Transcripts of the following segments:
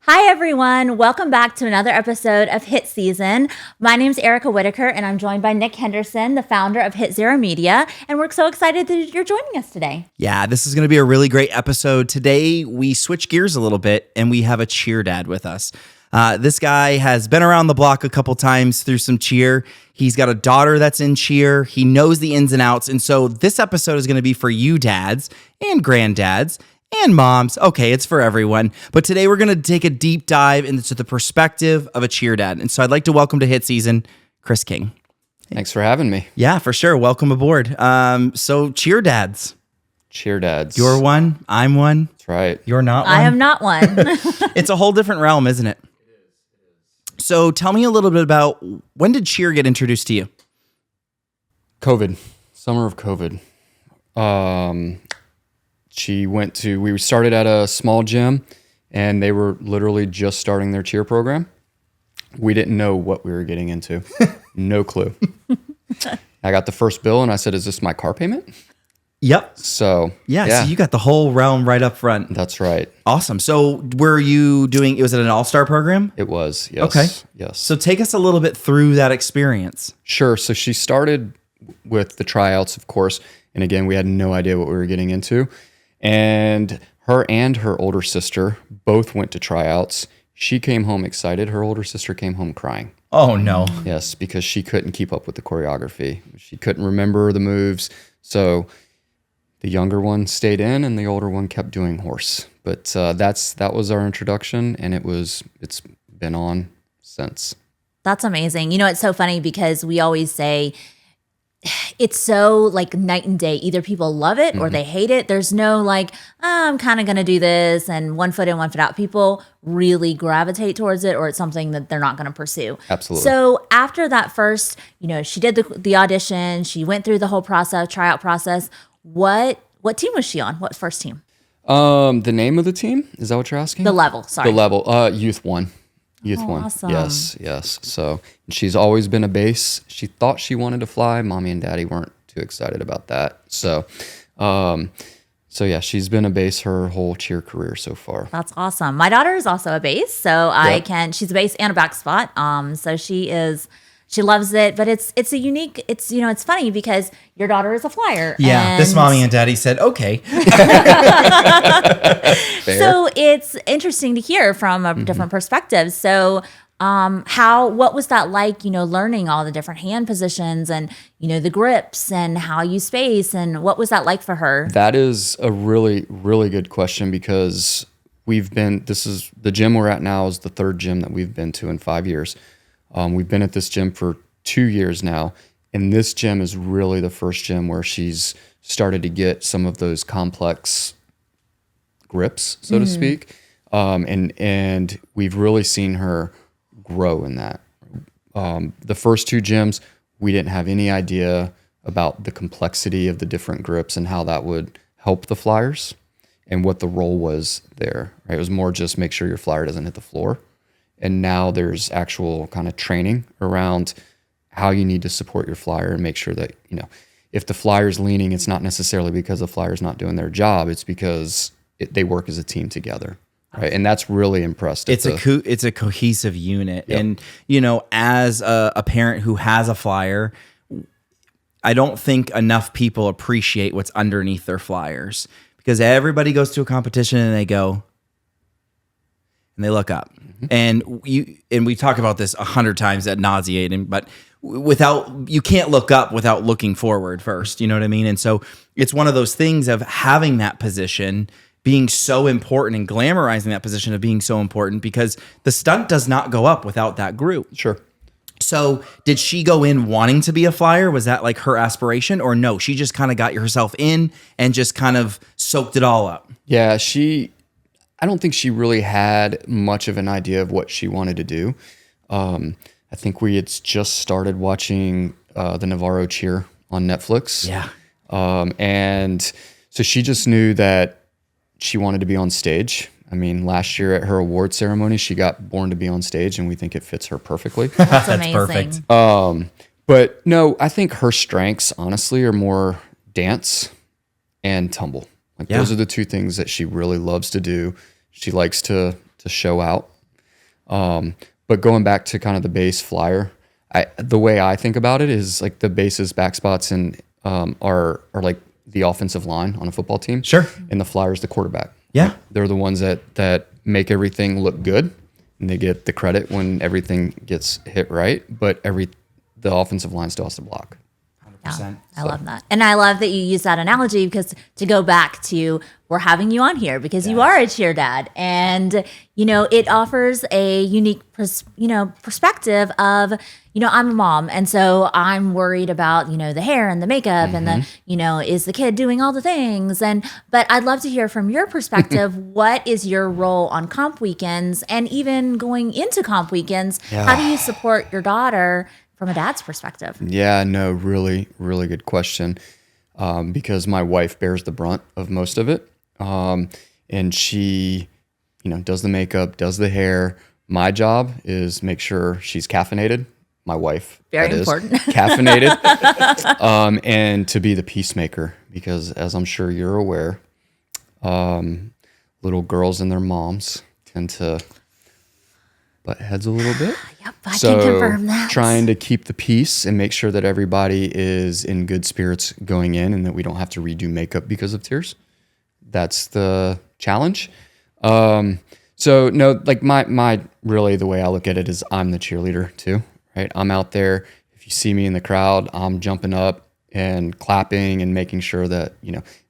Hi, everyone. Welcome back to another episode of HITSZN. My name is Erica Whitaker, and I'm joined by Nick Henderson, the founder of HitZero Media. And we're so excited that you're joining us today. Yeah, this is going to be a really great episode. Today, we switch gears a little bit, and we have a cheer dad with us. This guy has been around the block a couple times through some cheer. He's got a daughter that's in cheer. He knows the ins and outs. And so this episode is going to be for you dads and granddads and moms. Okay, it's for everyone. But today we're going to take a deep dive into the perspective of a cheer dad. And so I'd like to welcome to HITSZN, Chris King. Thanks for having me. Yeah, for sure. Welcome aboard. So cheer dads. Cheer dads. You're one. I'm one. That's right. You're not one. I am not one. It's a whole different realm, isn't it? So tell me a little bit about, when did cheer get introduced to you? COVID. Summer of COVID. We started at a small gym, and they were literally just starting their cheer program. We didn't know what we were getting into. No clue. I got the first bill, and I said, "Is this my car payment?" Yep. So So you got the whole realm right up front. That's right. Awesome. So were you doing, was it an all-star program? It was, yes. Okay. Yes. So take us a little bit through that experience. Sure. So she started with the tryouts, of course. And again, we had no idea what we were getting into. And her older sister both went to tryouts. She came home excited. Her older sister came home crying. Oh, no. Yes, because she couldn't keep up with the choreography. She couldn't remember the moves. So the younger one stayed in, and the older one kept doing horse. But that was our introduction, and it's been on since. That's amazing. You know, it's so funny because we always say it's so like night and day. Either people love it or they hate it. There's no like, I'm kind of going to do this and one foot in, one foot out. People really gravitate towards it, or it's something that they're not going to pursue. Absolutely. So after that first, she did the audition. She went through the whole tryout process. What team was she on? What first team? The name of the team? Is that what you're asking? The level, sorry. The level. Youth 1. Youth 1. Awesome. Yes. So she's always been a base. She thought she wanted to fly. Mommy and daddy weren't too excited about that. So yeah, she's been a base her whole cheer career so far. That's awesome. My daughter is also a base, so she's a base and a back spot. So she loves it, but it's a unique, it's funny because your daughter is a flyer. Yeah, this mommy and daddy said, okay. So it's interesting to hear from a different perspective. So what was that like, learning all the different hand positions and, the grips and how you space, and what was that like for her? That is a really, really good question, because this is the gym we're at now is the third gym that we've been to in 5 years. We've been at this gym for 2 years now, and this gym is really the first gym where she's started to get some of those complex grips, so to speak, and we've really seen her grow in that. The first two gyms, we didn't have any idea about the complexity of the different grips and how that would help the flyers and what the role was there. Right? It was more just make sure your flyer doesn't hit the floor. And now there's actual kind of training around how you need to support your flyer and make sure that, if the flyer's leaning, it's not necessarily because the flyer's not doing their job. It's because they work as a team together. Right. And that's really impressive. It's a cohesive unit. Yep. And, as a parent who has a flyer, I don't think enough people appreciate what's underneath their flyers, because everybody goes to a competition and they go, and they look up. And we talk about this 100 times ad nauseating, but you can't look up without looking forward first. You know what I mean? And so it's one of those things of having that position being so important and glamorizing that position of being so important, because the stunt does not go up without that group. Sure. So did she go in wanting to be a flyer? Was that like her aspiration, or no, she just kind of got herself in and just kind of soaked it all up? Yeah, I don't think she really had much of an idea of what she wanted to do. I think we had just started watching the Navarro Cheer on Netflix. Yeah. And so she just knew that she wanted to be on stage. I mean, last year at her award ceremony, she got Born to be on stage, and we think it fits her perfectly. That's amazing. Perfect. But no, I think her strengths, honestly, are more dance and tumble. Those are the two things that she really loves to do. She likes to show out But going back to kind of the base flyer, the way I think about it is like the bases, back spots, and are like the offensive line on a football team. Sure. And the flyer is the quarterback. Yeah. Like, they're the ones that make everything look good, and they get the credit when everything gets hit right. But the offensive line still has to block. Yeah, I love that. And I love that you use that analogy because to go back to, we're having you on here because you are a cheer dad. And, it offers a unique, perspective of, I'm a mom. And so I'm worried about, the hair and the makeup and the, is the kid doing all the things? But I'd love to hear from your perspective, what is your role on comp weekends and even going into comp weekends? Yeah. How do you support your daughter from a dad's perspective? Yeah, no, really, really good question. Because my wife bears the brunt of most of it. And she, does the makeup, does the hair. My job is make sure she's caffeinated. My wife, very important, caffeinated, and to be the peacemaker, because as I'm sure you're aware, little girls and their moms tend to butt heads a little bit. Yep, I can confirm that. Trying to keep the peace and make sure that everybody is in good spirits going in and that we don't have to redo makeup because of tears. That's the challenge. So no, like my really the way I look at it is I'm the cheerleader too, right? I'm out there. If you see me in the crowd, I'm jumping up and clapping and making sure that,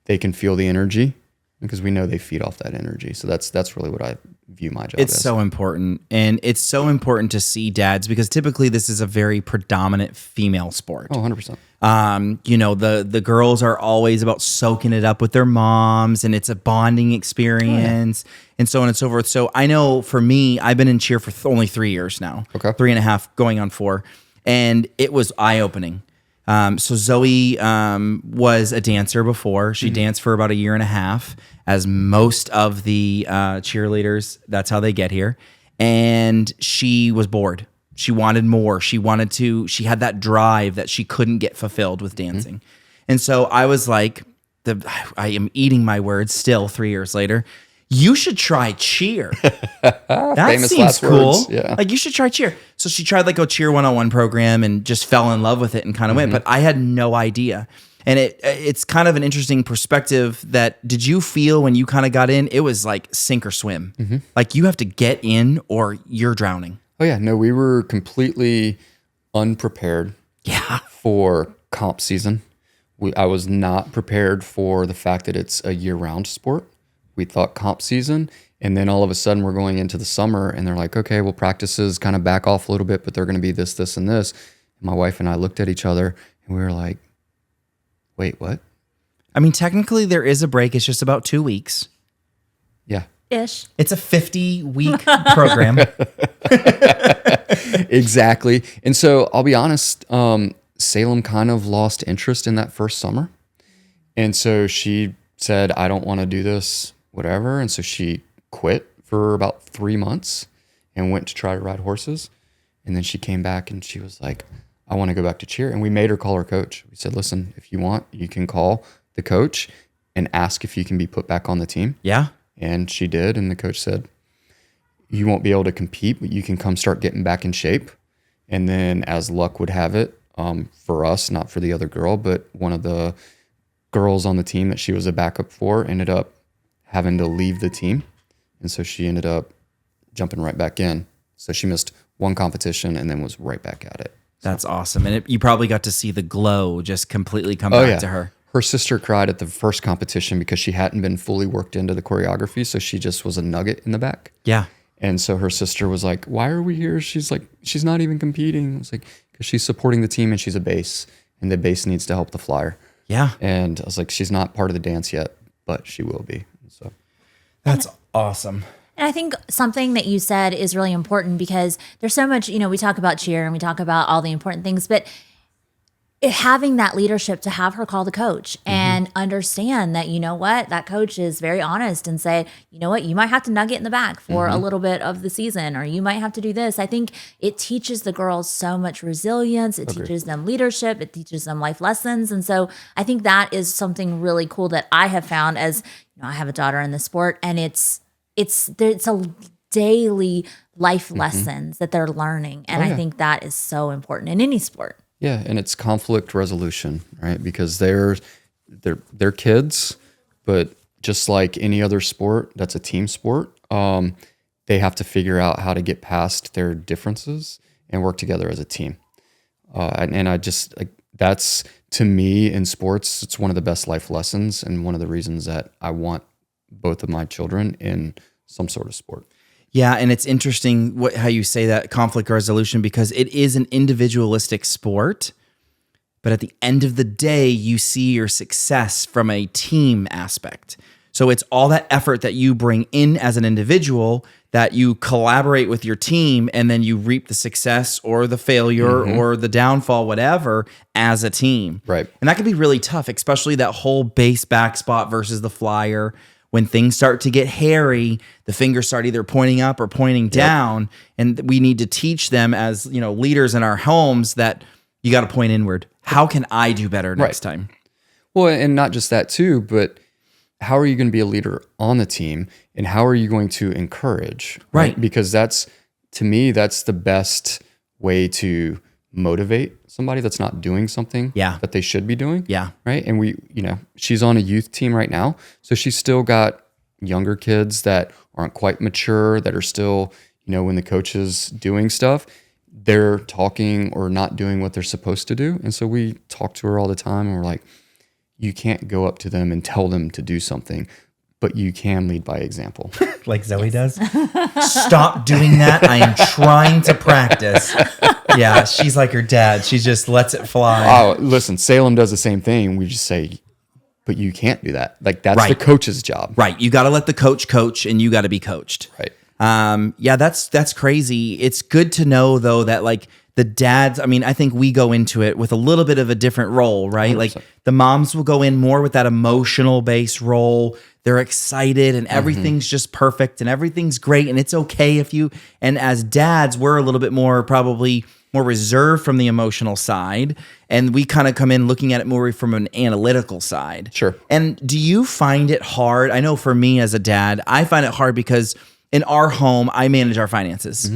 they can feel the energy, because we know they feed off that energy. So that's really what I view my job It's as. so important. And it's so important to see dads, because typically this is a very predominant female sport. Oh, 100%. The girls are always about soaking it up with their moms, and it's a bonding experience, and so on and so forth. So I know for me, I've been in cheer for only 3 years now, Okay. 3.5 going on 4. And it was eye-opening. So Zoe was a dancer before. She danced for about 1.5 years, as most of the cheerleaders, that's how they get here. And she was bored. She wanted more. She had that drive that she couldn't get fulfilled with dancing. And so I was like, I am eating my words still 3 years later. You should try cheer. That Famous seems last cool. words, yeah. Like, you should try cheer. So she tried like a cheer 101 program and just fell in love with it and kind of went. But I had no idea. And it's kind of an interesting perspective that, did you feel when you kind of got in, it was like sink or swim? Like, you have to get in or you're drowning. Oh yeah, no, we were completely unprepared Yeah. for comp season. I was not prepared for the fact that it's a year-round sport. We thought comp season, and then all of a sudden we're going into the summer, and they're like, okay, well, practices kind of back off a little bit, but they're going to be this, this, and this. And my wife and I looked at each other, and we were like, wait, what? I mean, technically there is a break. It's just about 2 weeks. Yeah. Ish. It's a 50-week program. Exactly. And so I'll be honest, Salem kind of lost interest in that first summer. And so she said, I don't want to do this, whatever. And so she quit for about 3 months and went to try to ride horses. And then she came back and she was like, I want to go back to cheer. And we made her call her coach. We said, listen, if you want, you can call the coach and ask if you can be put back on the team. Yeah. And she did. And the coach said, you won't be able to compete, but you can come start getting back in shape. And then, as luck would have it, for us, not for the other girl, but one of the girls on the team that she was a backup for ended up having to leave the team. And so she ended up jumping right back in. So she missed one competition and then was right back at it. That's awesome. And you probably got to see the glow just completely come back to her. Her sister cried at the first competition because she hadn't been fully worked into the choreography. So she just was a nugget in the back. Yeah. And so her sister was like, why are we here? She's like, she's not even competing. I was like, because she's supporting the team and she's a base, and the base needs to help the flyer. Yeah. And I was like, she's not part of the dance yet, but she will be. So That's awesome. And I think something that you said is really important because there's so much, we talk about cheer and we talk about all the important things, but having that leadership to have her call the coach and understand that, that coach is very honest and say, you might have to nugget in the back for a little bit of the season, or you might have to do this. I think it teaches the girls so much resilience. It teaches them leadership. It teaches them life lessons. And so I think that is something really cool that I have found as, I have a daughter in the sport, and it's a daily life lessons that they're learning. And I think that is so important in any sport. Yeah, and it's conflict resolution, right? Because they're kids, but just like any other sport that's a team sport, they have to figure out how to get past their differences and work together as a team. And I just, like, that's, to me, in sports, it's one of the best life lessons and one of the reasons that I want both of my children in some sort of sport. Yeah, and it's interesting how you say that, conflict resolution, because it is an individualistic sport, but at the end of the day, you see your success from a team aspect. So it's all that effort that you bring in as an individual that you collaborate with your team, and then you reap the success or the failure or the downfall, whatever, as a team. Right. And that can be really tough, especially that whole base back spot versus the flyer. When things start to get hairy, the fingers start either pointing up or pointing down, and we need to teach them as, leaders in our homes that you got to point inward. How can I do better next time? Well, and not just that too, but how are you going to be a leader on the team, and how are you going to encourage? Right. Because to me, that's the best way to motivate somebody that's not doing something that they should be doing. Yeah. Right. And she's on a youth team right now. So she's still got younger kids that aren't quite mature, that are still, when the coach is doing stuff, they're talking or not doing what they're supposed to do. And so we talk to her all the time, and we're like, you can't go up to them and tell them to do something, but you can lead by example. Like Zoe does. Stop doing that. I am trying to practice. Yeah, she's like her dad. She just lets it fly. Oh, listen, Salem does the same thing. We just say, but you can't do that. Like, that's the coach's job. Right. You got to let the coach, and you got to be coached. Right. Yeah, that's crazy. It's good to know, though, that like the dads, I think we go into it with a little bit of a different role, right? 100%. Like the moms will go in more with that emotional based role. They're excited and everything's just perfect and everything's great. And it's okay and as dads, we're a little bit probably more reserved from the emotional side. And we kind of come in looking at it more from an analytical side. Sure. And do you find it hard? I know for me as a dad, I find it hard because in our home, I manage our finances.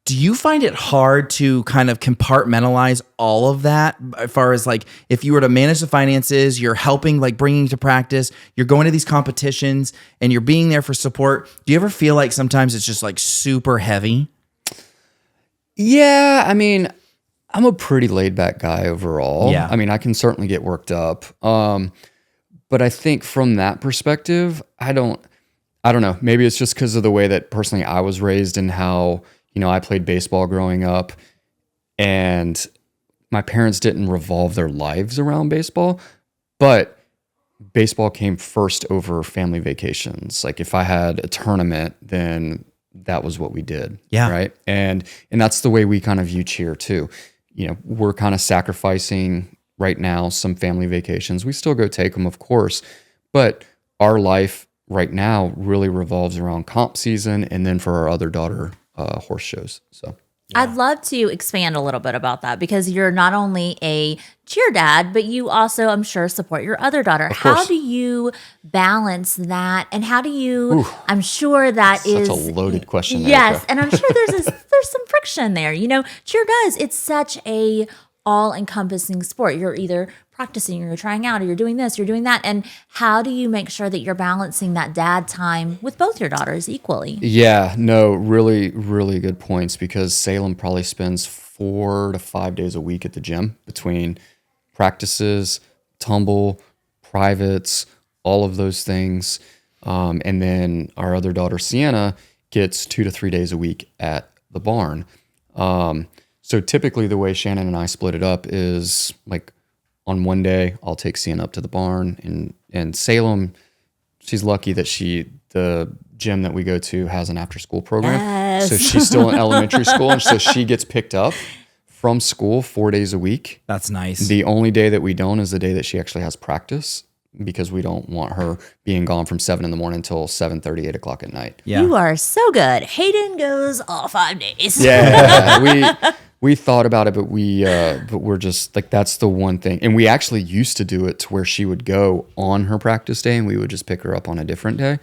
Do you find it hard to kind of compartmentalize all of that as far as like if you were to manage the finances, you're helping like bringing to practice, you're going to these competitions and you're being there for support. Do you ever feel like sometimes it's just like super heavy? Yeah, I'm a pretty laid back guy overall. Yeah. I can certainly get worked up. But I think from that perspective, I don't know. Maybe it's just because of the way that personally I was raised and how, I played baseball growing up, and my parents didn't revolve their lives around baseball, but baseball came first over family vacations. Like if I had a tournament, then that was what we did. Yeah. Right. And that's the way we kind of view cheer too. We're kind of sacrificing right now some family vacations. We still go take them, of course, but our life right now really revolves around comp season and then for our other daughter, horse shows. So I'd love to expand a little bit about that because you're not only a cheer dad, but you also, I'm sure, support your other daughter. How do you balance that? And how do you, I'm sure that is such a loaded question. Yes. And I'm sure there's some friction there. Cheer does. It's such a all-encompassing sport. You're either practicing, or you're trying out, or you're doing this, you're doing that. And how do you make sure that you're balancing that dad time with both your daughters equally? Yeah, no, really, really good points because Salem probably spends 4 to 5 days a week at the gym between practices, tumble, privates, all of those things. And then our other daughter, Sienna, gets 2 to 3 days a week at the barn. So typically the way Shannon and I split it up is like on one day I'll take Sienna up to the barn, and Salem, she's lucky that the gym that we go to has an after school program. Yes. So she's still in elementary school, and so she gets picked up from school 4 days a week. That's nice. The only day that we don't is the day that she actually has practice, because we don't want her being gone from 7 a.m. until 7:30, 8 o'clock at night. Yeah. You are so good. Hayden goes all 5 days. Yeah, we thought about it, but we're just like, that's the one thing. And we actually used to do it to where she would go on her practice day and we would just pick her up on a different day.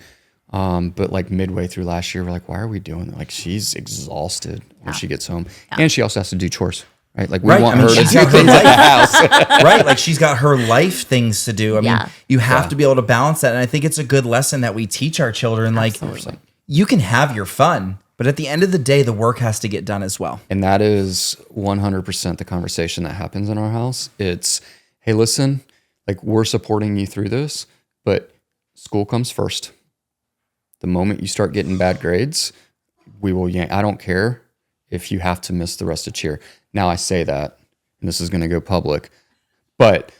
But like midway through last year, we're like, why are we doing that? Like she's exhausted when she gets home, and she also has to do chores, right? Like we want her to do she's got things at the house. right? Like she's got her life things to do. I mean, Yeah. you have to be able to balance that. And I think it's a good lesson that we teach our children. Like you can have your fun, but at the end of the day, the work has to get done as well. And that is 100% the conversation that happens in our house. It's, hey, listen, like we're supporting you through this, but school comes first. The moment you start getting bad grades, we will yank. I don't care if you have to miss the rest of cheer. Now I say that, and this is going to go public, but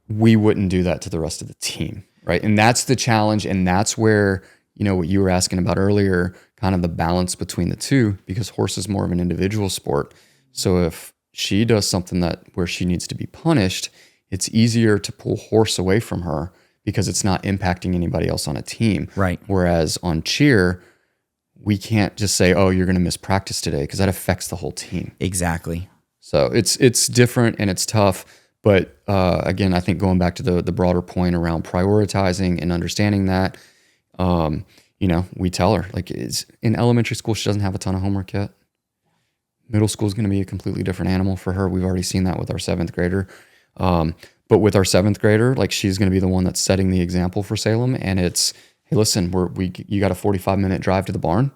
we wouldn't do that to the rest of the team, right? And that's the challenge, and that's where, you know, what you were asking about earlier, kind of the balance between the two, because horse is more of an individual sport. So if she does something where she needs to be punished, it's easier to pull horse away from her because it's not impacting anybody else on a team. Right. Whereas on cheer, we can't just say, oh, you're going to miss practice today, because that affects the whole team. Exactly. So it's different and it's tough. But again, I think going back to the broader point around prioritizing and understanding that, you know, we tell her, like, it's in elementary school, she doesn't have a ton of homework yet. Middle school is going to be a completely different animal for her. We've already seen that with our 7th grader. But with our 7th grader, like, she's going to be the one that's setting the example for Salem. And it's, hey, listen, you got a 45-minute drive to the barn.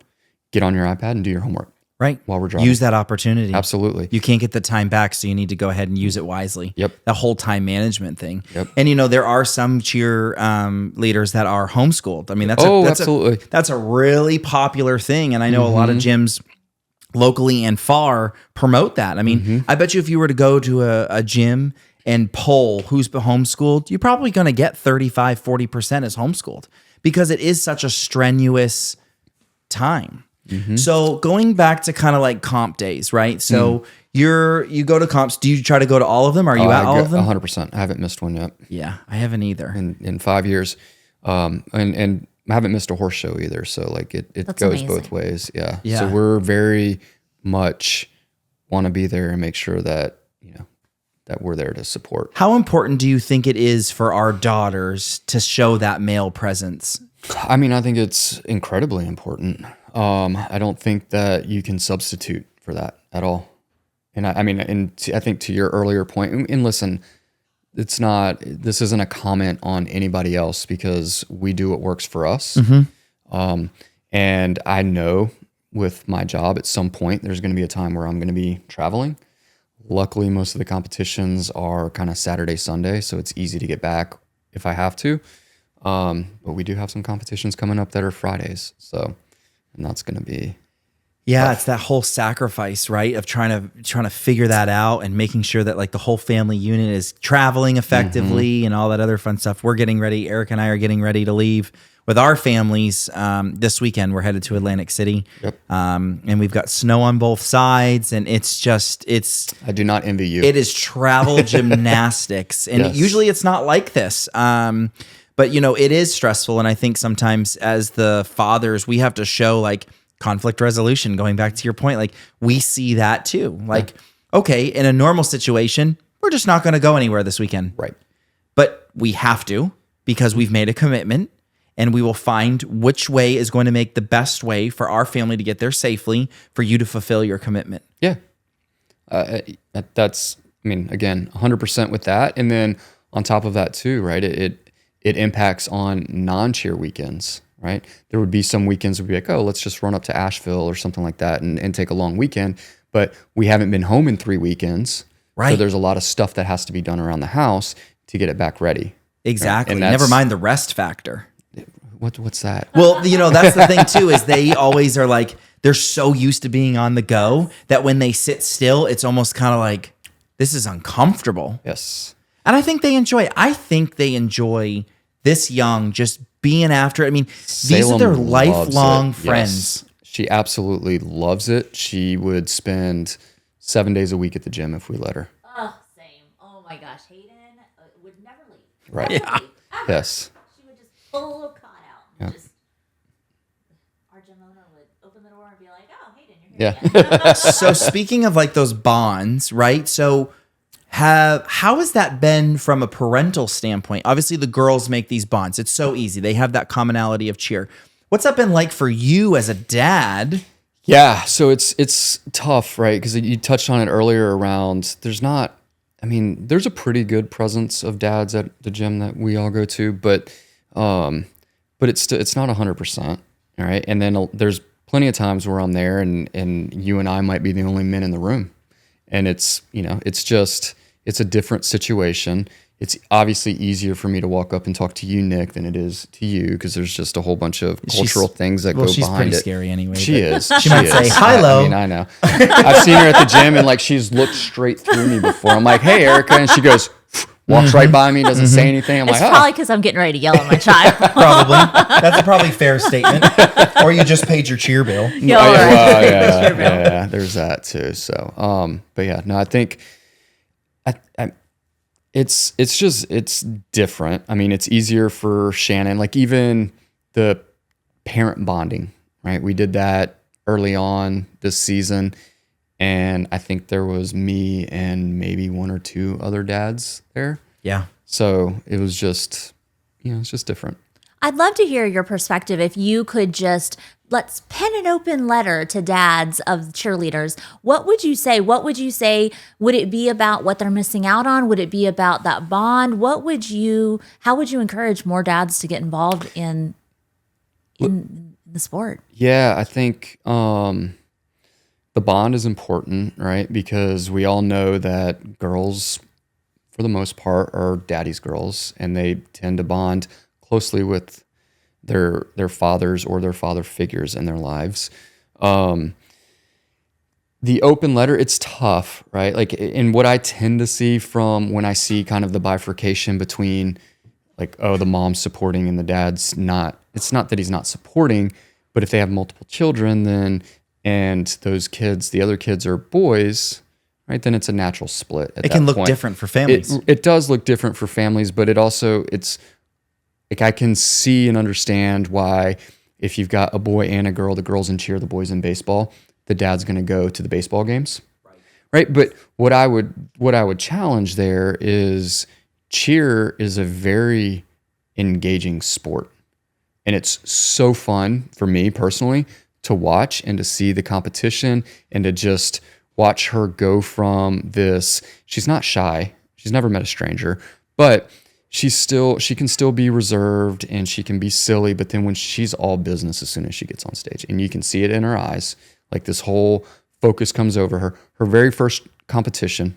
Get on your iPad and do your homework. Right. While we're driving. Use that opportunity. Absolutely. You can't get the time back, so you need to go ahead and use it wisely. Yep. The whole time management thing. Yep. And, you know, there are some cheer leaders that are homeschooled. I mean, that's absolutely. That's a really popular thing. And I know a lot of gyms locally and far promote that. I mean, I bet you if you were to go to a gym and poll who's homeschooled, you're probably going to get 35, 40% is homeschooled, because it is such a strenuous time. So going back to kind of like comp days, right? So you go to comps. Do you try to go to all of them? Are you at all of them? 100%. I haven't missed one yet. Yeah, I haven't either. In 5 years. And I haven't missed a horse show either. So like it goes amazing. both ways. Yeah. Yeah. So we're very much want to be there and make sure that, you know, that we're there to support. How important do you think it is for our daughters to show that male presence? I mean, I think it's incredibly important. I don't think that you can substitute for that at all. And I think to your earlier point, and listen, this isn't a comment on anybody else, because we do what works for us. And I know with my job, at some point, there's going to be a time where I'm going to be traveling. Luckily, most of the competitions are kind of Saturday, Sunday, so it's easy to get back if I have to. But we do have some competitions coming up that are Fridays. So, and that's going to be. Yeah, it's that whole sacrifice, right? Of trying to figure that out and making sure that like the whole family unit is traveling effectively and all that other fun stuff. We're getting ready. Eric and I are getting ready to leave with our families this weekend. We're headed to Atlantic City. Yep. And we've got snow on both sides, and it's I do not envy you. It is travel gymnastics, and Yes. usually it's not like this. But you know, it is stressful, and I think sometimes as the fathers, we have to show like conflict resolution. Going back to your point, like we see that too. Like, okay, in a normal situation, we're just not going to go anywhere this weekend, Right. but we have to, because we've made a commitment, and we will find which way is going to make the best way for our family to get there safely, for you to fulfill your commitment. Yeah. That's, I mean, again, 100% with that. And then on top of that too, right, it impacts on non-cheer weekends, right? There would be some weekends would be like, oh, let's just run up to Asheville or something like that and take a long weekend. But we haven't been home in 3 weekends. Right. So there's a lot of stuff that has to be done around the house to get it back ready. Exactly. And Never mind the rest factor. What's that? Well, you know, that's the thing too, is they always are like, they're so used to being on the go that when they sit still, it's almost kind of like, this is uncomfortable. Yes. And I think they enjoy it. I think they enjoy this young, just being after it. I mean, these are their Salem lifelong loves it. friends. Yes. She absolutely loves it. She would spend 7 days a week at the gym if we let her. Oh, same. Oh my gosh, Hayden would never leave. Right. Never leave, ever. Yes. She would just pull a little cot out. And Yeah. just our gym owner would open the door and be like, "Oh, Hayden, you're here Yeah. again." So speaking of like those bonds, right? So How has that been from a parental standpoint? Obviously, the girls make these bonds. It's so easy. They have that commonality of cheer. What's that been like for you as a dad? Yeah, so it's tough, right? Because you touched on it earlier around there's a pretty good presence of dads at the gym that we all go to, but it's not 100%, all right? And then there's plenty of times where I'm there and you and I might be the only men in the room. And it's a different situation. It's obviously easier for me to walk up and talk to you, Nick, than it is to you because there's just a whole bunch of cultural things that go behind it. She's pretty scary anyway. She is. She might say, "Hi-lo." I know. I've seen her at the gym and like she's looked straight through me before. I'm like, "Hey, Erica," and she goes, walks right by me, doesn't say anything. I'm It's like, probably because I'm getting ready to yell at my child. Probably. That's a probably fair statement. Or you just paid your cheer bill. yeah, there's that too. So, but yeah, no, I think it's different. I mean, it's easier for Shannon, like even the parent bonding, right? We did that early on this season. And I think there was me and maybe one or two other dads there. Yeah. So it was just, it's just different. I'd love to hear your perspective. If you could let's pen an open letter to dads of cheerleaders. What would you say? Would it be about what they're missing out on? Would it be about that bond? How would you encourage more dads to get involved in the sport? Yeah, I think the bond is important, right? Because we all know that girls, for the most part, are daddy's girls, and they tend to bond closely with their fathers or their father figures in their lives. The open letter, it's tough, right? Like, in what I tend to see from when I see kind of the bifurcation between like, oh, the mom's supporting and the dad's not. It's not that he's not supporting, but if they have multiple children, then and those kids, the other kids are boys, right? Then it's a natural split. It can look different for families. It does look different for families, but it's like I can see and understand why if you've got a boy and a girl, the girl's in cheer, the boy's in baseball, the dad's going to go to the baseball games, right? But what I would challenge there is cheer is a very engaging sport, and it's so fun for me personally to watch and to see the competition and to just watch her go from this. She's not shy. She's never met a stranger, but she can still be reserved and she can be silly. But then when she's all business, as soon as she gets on stage, and you can see it in her eyes, like this whole focus comes over her. Her very first competition,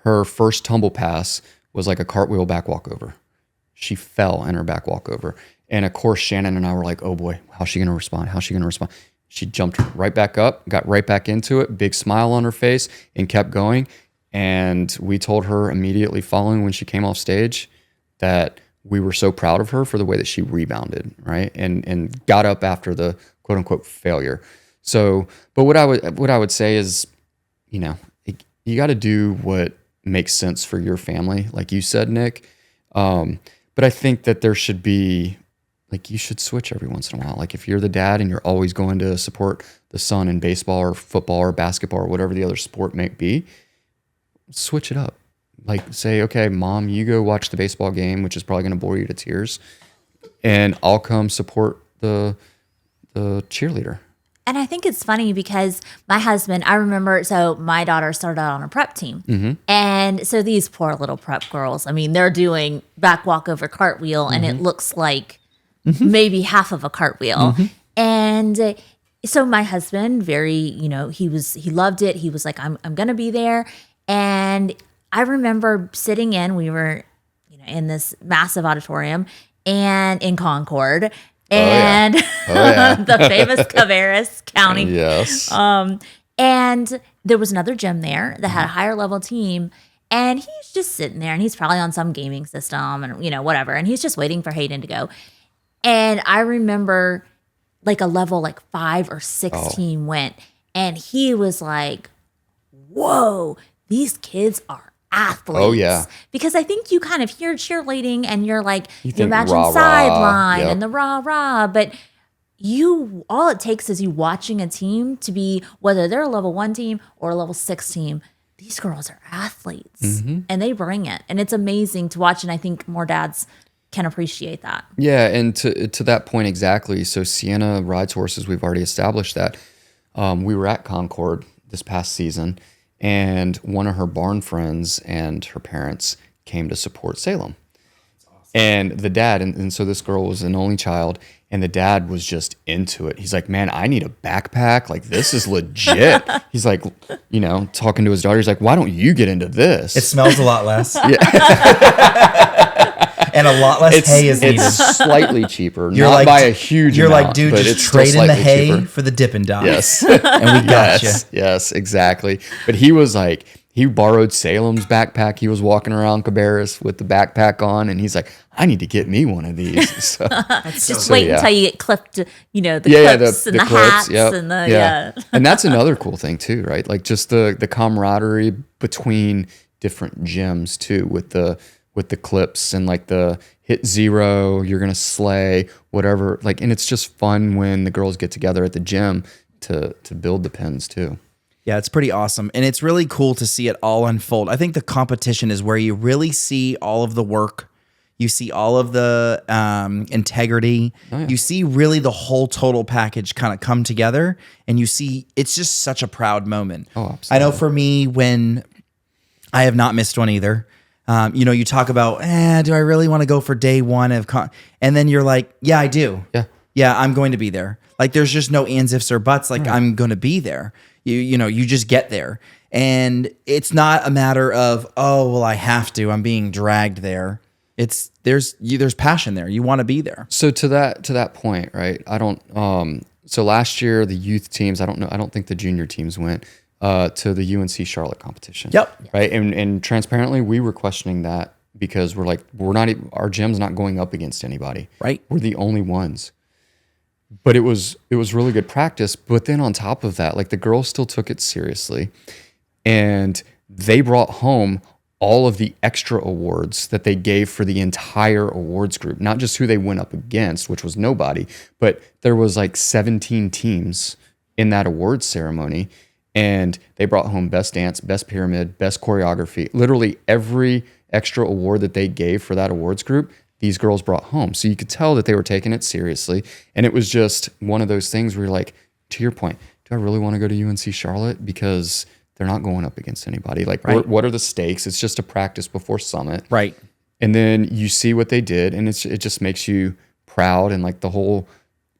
her first tumble pass was like a cartwheel back walkover. She fell in her back walkover. And of course, Shannon and I were like, oh boy, how's she going to respond? How's she going to respond? She jumped right back up, got right back into it, big smile on her face, and kept going. And we told her immediately following when she came off stage that we were so proud of her for the way that she rebounded, right? And got up after the quote unquote failure. So, but what I would say is, you got to do what makes sense for your family, like you said, Nick. But I think that there should be, like, you should switch every once in a while. Like, if you're the dad and you're always going to support the son in baseball or football or basketball or whatever the other sport may be, switch it up. Like, say, okay, mom, you go watch the baseball game, which is probably going to bore you to tears, and I'll come support the cheerleader. And I think it's funny because my husband, I remember, so my daughter started out on a prep team. Mm-hmm. And so these poor little prep girls, I mean, they're doing back walk over cartwheel, and it looks like maybe half of a cartwheel. Mm-hmm. And so my husband, he loved it. He was like, I'm going to be there. And I remember sitting we were, in this massive auditorium and in Concord. And the famous Cabarrus County. Yes. And there was another gym there that had a higher level team, and he's just sitting there, and he's probably on some gaming system and whatever, and he's just waiting for Hayden to go. And I remember like a level like 5 or 6 team went, and he was like, "Whoa, these kids are athletes." Oh yeah. Because I think you kind of hear cheerleading and you're like, you think imagine rah, sideline yep. and the rah, but all it takes is you watching a team to be, whether they're a level 1 team or a level 6 team, these girls are athletes and they bring it. And it's amazing to watch. And I think more dads can appreciate that. Yeah. And to that point exactly. So Sienna rides horses. We've already established that. We were at Concord this past season, and one of her barn friends and her parents came to support Salem. And the dad, and so this girl was an only child, and the dad was just into it. He's like, man, I need a backpack. Like, this is legit. He's like, you know, talking to his daughter. He's like, why don't you get into this? It smells a lot less. And a lot less hay is needed. It's slightly cheaper, You're not like, by a huge You're amount, like, dude, but just it's still trade in the slightly hay cheaper. for the Dippin' Dots. Yes. And we got you. Yes, exactly. But he was like, he borrowed Salem's backpack. He was walking around Cabarrus with the backpack on, and he's like, I need to get me one of these. So, Just wait until you get clipped, you know, the clips and the clips, hats yep, and the, And that's another cool thing too, right? Like just the camaraderie between different gyms too, with the clips and like the hit zero, you're going to slay, whatever. Like, and it's just fun when the girls get together at the gym to build the pins too. Yeah, it's pretty awesome. And it's really cool to see it all unfold. I think the competition is where you really see all of the work. You see all of the integrity. Oh, yeah. You see really the whole total package kind of come together. And you see, it's just such a proud moment. Oh, absolutely. I know for me, when I have not missed one either. You know, you talk about, do I really want to go for day one of and then you're like, yeah, I do. Yeah, I'm going to be there. Like, there's just no ands, ifs, or buts. Like, I'm going to be there. You know, you just get there. And it's not a matter of, oh, well, I have to. I'm being dragged there. It's there's passion there. You want to be there. So to that point, right? I don't. So last year the youth teams, I don't think the junior teams went to the UNC Charlotte competition. Yep. Right. And transparently, we were questioning that because we're like, our gym's not going up against anybody. Right. We're the only ones. But it was really good practice. But then on top of that, like the girls still took it seriously, and they brought home all of the extra awards that they gave for the entire awards group, not just who they went up against, which was nobody, but there was like 17 teams in that awards ceremony, and they brought home best dance, best pyramid, best choreography, literally every extra award that they gave for that awards group, these girls brought home. So you could tell that they were taking it seriously, and it was just one of those things where you're like, to your point, do I really want to go to UNC Charlotte? Because they're not going up against anybody. Like, what are the stakes? It's just a practice before Summit. Right. And then you see what they did, and it just makes you proud. And like the whole,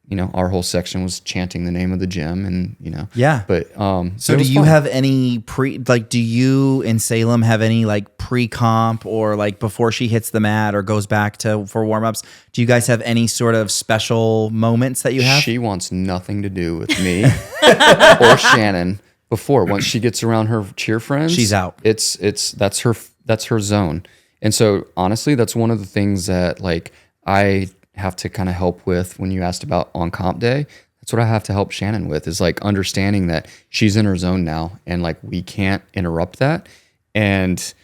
you know, our whole section was chanting the name of the gym, and, you know. Yeah. But so do you have any do you in Salem have any like pre-comp or like before she hits the mat or goes back for warm-ups? Do you guys have any sort of special moments that you have? She wants nothing to do with me or Shannon. Once she gets around her cheer friends, she's out. That's her zone. And so honestly, that's one of the things that like I have to kind of help with when you asked about on comp day. That's what I have to help Shannon with, is like understanding that she's in her zone now, and like we can't interrupt that. And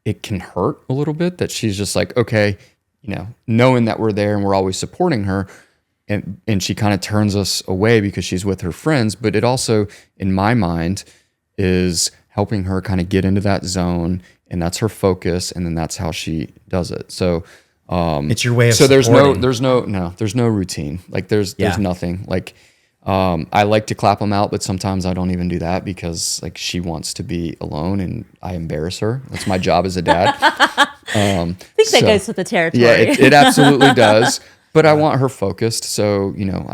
it can hurt a little bit that she's just like, okay, you know, knowing that we're there and we're always supporting her. And she kind of turns us away because she's with her friends. But it also, in my mind, is helping her kind of get into that zone, and that's her focus, and then that's how she does it. So it's your way of so supporting. there's no routine. Like there's nothing. Like I like to clap them out, but sometimes I don't even do that because like she wants to be alone and I embarrass her. That's my job as a dad. I think that goes with the territory. Yeah, it absolutely does. But I want her focused, so, you know,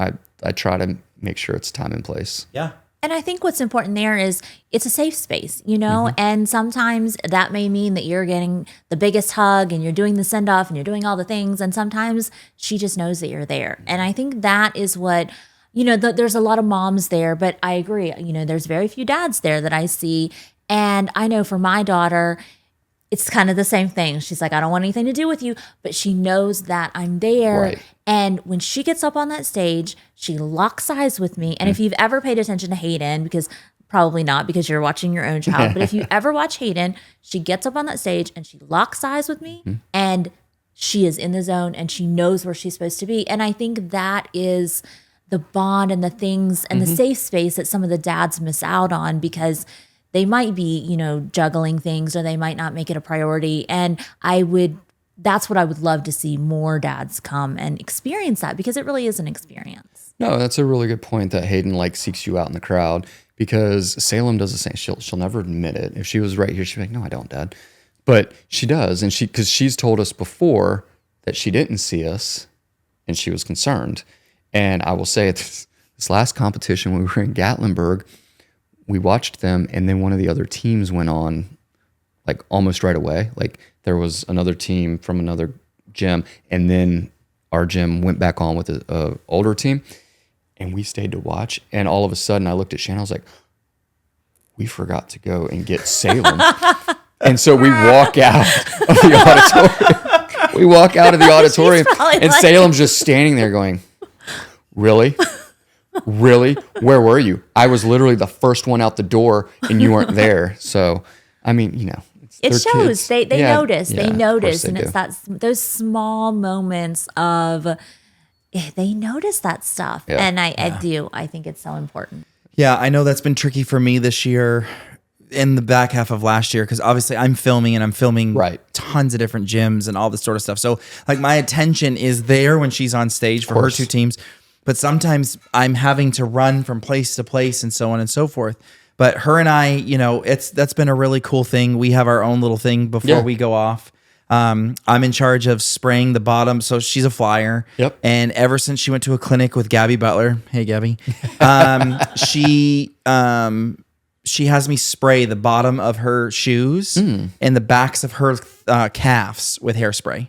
I try to make sure it's time and place. Yeah. And I think what's important there is it's a safe space, you know, and sometimes that may mean that you're getting the biggest hug and you're doing the send off and you're doing all the things. And sometimes she just knows that you're there. And I think that is what, you know, there's a lot of moms there, but I agree, you know, there's very few dads there that I see. And I know for my daughter, it's kind of the same thing. She's like, I don't want anything to do with you, but she knows that I'm there. Right. And when she gets up on that stage, she locks eyes with me. And if you've ever paid attention to Hayden, because probably not because you're watching your own child, but if you ever watch Hayden, she gets up on that stage and she locks eyes with me and she is in the zone and she knows where she's supposed to be. And I think that is the bond and the things and the safe space that some of the dads miss out on, because they might be, juggling things, or they might not make it a priority. And that's what I would love to see more dads come and experience that, because it really is an experience. No, that's a really good point that Hayden seeks you out in the crowd, because Salem does the same. She'll never admit it. If she was right here, she'd be like, "No, I don't, Dad." But she does, and because she's told us before that she didn't see us, and she was concerned. And I will say, at this last competition when we were in Gatlinburg, we watched them, and then one of the other teams went on almost right away. There was another team from another gym, and then our gym went back on with a older team, and we stayed to watch. And all of a sudden I looked at Shannon, I was like, we forgot to go and get Salem. And so we walk out of the auditorium. And Salem's just standing there going, really? Really? Where were you? I was literally the first one out the door, and you weren't there. So, I mean, it shows. Kids. They notice. Yeah, they notice, and do. it's those small moments of they notice that stuff. Yeah. And I think it's so important. Yeah, I know that's been tricky for me this year, in the back half of last year, because obviously I'm filming Right. tons of different gyms and all this sort of stuff. So my attention is there when she's on stage for her two teams, but sometimes I'm having to run from place to place and so on and so forth. But her and I, that's been a really cool thing. We have our own little thing before we go off. I'm in charge of spraying the bottom. So she's a flyer. Yep. And ever since she went to a clinic with Gabby Butler, hey Gabby, she has me spray the bottom of her shoes and the backs of her calves with hairspray,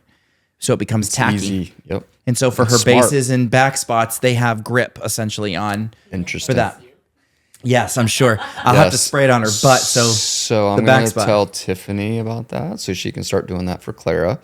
so it becomes tacky. Easy. Yep. And so for That's her smart. bases and back spots, they have grip essentially on Interesting. for that. Yes, I'm sure. I'll have to spray it on her butt. So I'm going to tell Tiffany about that so she can start doing that for Clara.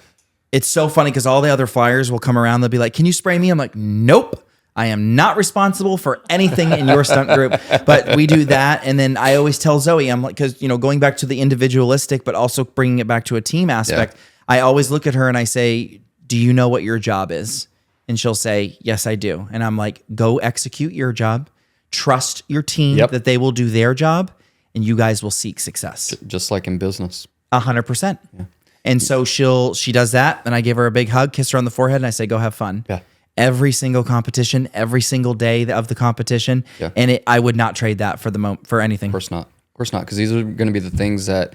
It's so funny because all the other flyers will come around. They'll be like, "Can you spray me?" I'm like, "Nope. I am not responsible for anything in your stunt group." But we do that. And then I always tell Zoe, I'm like, because, going back to the individualistic, but also bringing it back to a team aspect, I always look at her and I say, "Do you know what your job is?" And she'll say, "Yes, I do." And I'm like, "Go execute your job. Trust your team that they will do their job, and you guys will seek success." Just like in business. 100%. Yeah. And so she does that. And I give her a big hug, kiss her on the forehead, and I say, "Go have fun." Yeah. Every single competition, every single day of the competition. Yeah. And I would not trade that for anything. Of course not. Because these are going to be the things that,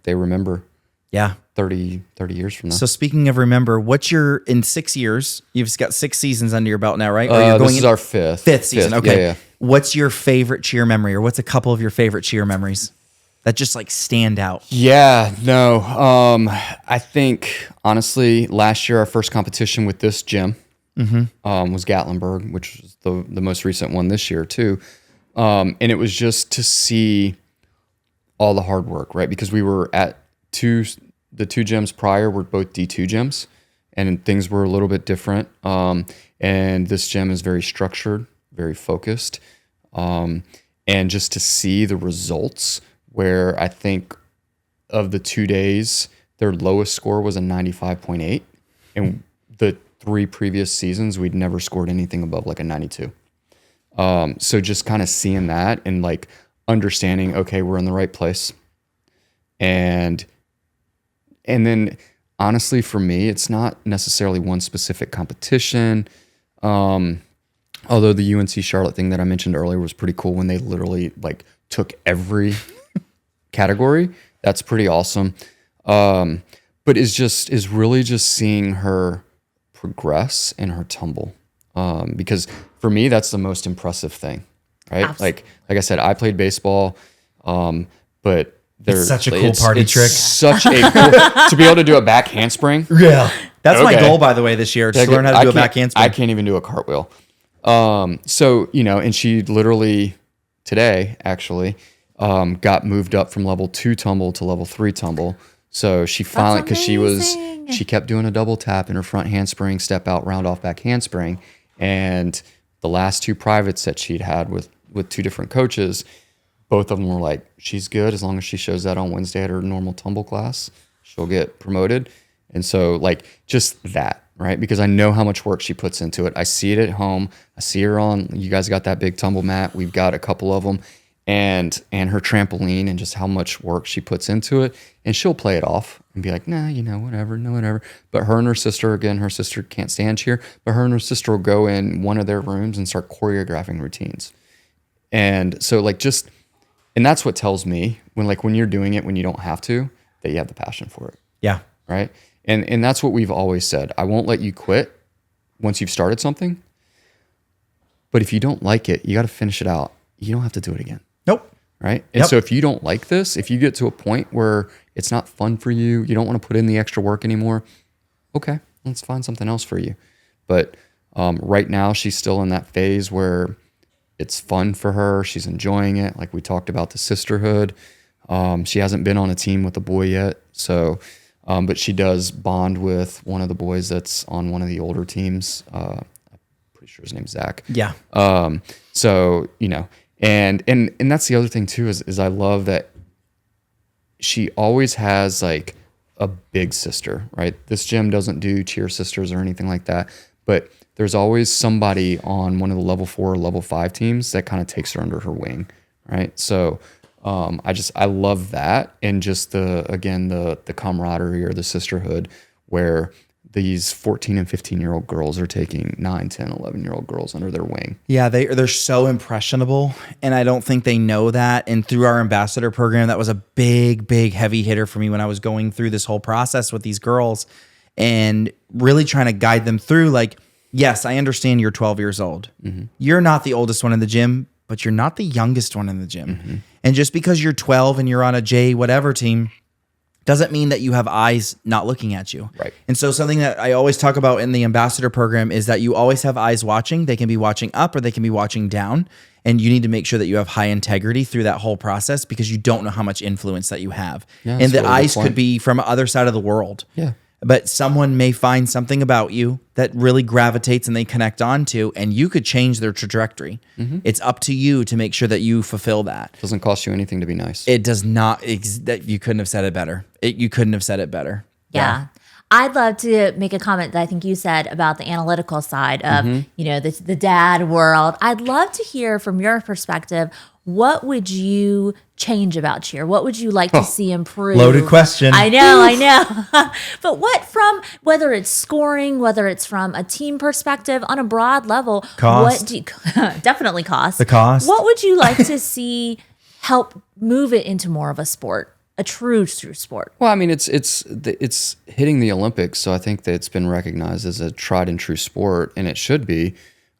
they remember Yeah. 30 years from now. So speaking of remember, in 6 years, you've got 6 seasons under your belt now, right? Or this is our fifth. Fifth season. Okay. Yeah. What's your favorite cheer memory, or what's a couple of your favorite cheer memories that just stand out? Yeah, no. I think, honestly, last year, our first competition with this gym was Gatlinburg, which was the most recent one this year, too. And it was just to see all the hard work, right? Because we were at the two gyms prior were both D2 gyms, and things were a little bit different. And this gym is very structured, very focused. And just to see the results, where I think of the 2 days, their lowest score was a 95.8. And the 3 previous seasons, we'd never scored anything above a 92. So just kind of seeing that and understanding, okay, we're in the right place. And then honestly, for me, it's not necessarily one specific competition. Although the UNC Charlotte thing that I mentioned earlier was pretty cool when they literally took every category. That's pretty awesome. But is really just seeing her progress in her tumble. Because for me, that's the most impressive thing, right? Absolutely. Like I said, I played baseball, but It's such a cool party trick. Such a cool to be able to do a back handspring. Yeah. That's my Okay. goal, by the way, this year, to learn how to do a back handspring. I can't even do a cartwheel. So, and she literally today actually got moved up from level 2 tumble to level 3 tumble. So she finally, because she kept doing a double tap in her front handspring, step out, round off back handspring. And the last 2 privates that she'd had with 2 different coaches, both of them were like, she's good as long as she shows that on Wednesday at her normal tumble class, she'll get promoted. And so just that, right? Because I know how much work she puts into it. I see it at home. I see her on, you guys got that big tumble mat. We've got a couple of them. and her trampoline and just how much work she puts into it. And she'll play it off and be like, nah, whatever, no, whatever. But her and her sister, again, her sister can't stand cheer, but her and her sister will go in one of their rooms and start choreographing routines. And so and that's what tells me when you're doing it, when you don't have to, that you have the passion for it. Yeah. Right. And that's what we've always said. I won't let you quit once you've started something. But if you don't like it, you got to finish it out. You don't have to do it again. Nope. Right. And so if you don't like this, if you get to a point where it's not fun for you, you don't want to put in the extra work anymore, okay, let's find something else for you. But right now she's still in that phase where it's fun for her. She's enjoying it. Like we talked about the sisterhood. She hasn't been on a team with a boy yet. So, but she does bond with one of the boys that's on one of the older teams. I'm pretty sure his name's Zach. Yeah. So, and that's the other thing too, is I love that she always has like a big sister, right? This gym doesn't do cheer sisters or anything like that, but there's always somebody on one of the level 4 or level 5 teams that kind of takes her under her wing, right? So I love that, and just the camaraderie or the sisterhood where these 14 and 15-year-old girls are taking 9, 10, 11-year-old girls under their wing. Yeah, they're so impressionable, and I don't think they know that. And through our ambassador program, that was a big, big heavy hitter for me when I was going through this whole process with these girls and really trying to guide them through. Like, yes, I understand you're 12 years old. Mm-hmm. You're not the oldest one in the gym, but you're not the youngest one in the gym. Mm-hmm. And just because you're 12 and you're on a J whatever team doesn't mean that you have eyes not looking at you. Right. And so something that I always talk about in the ambassador program is that you always have eyes watching. They can be watching up or they can be watching down. And you need to make sure that you have high integrity through that whole process, because you don't know how much influence that you have. Yeah, and the eyes could be from the other side of the world. Yeah. But someone may find something about you that really gravitates and they connect onto, and you could change their trajectory. Mm-hmm. It's up to you to make sure that you fulfill that. Doesn't cost you anything to be nice. It does not. You couldn't have said it better. You couldn't have said it better. Yeah. I'd love to make a comment that I think you said about the analytical side of, the dad world. I'd love to hear from your perspective, what would you change about cheer? What would you like to see improve? Loaded question. I know. But whether it's scoring, whether it's from a team perspective on a broad level, cost. Definitely cost. The cost. What would you like to see help move it into more of a sport? A true sport. Well, I mean, it's hitting the Olympics, so I think that it's been recognized as a tried and true sport, and it should be.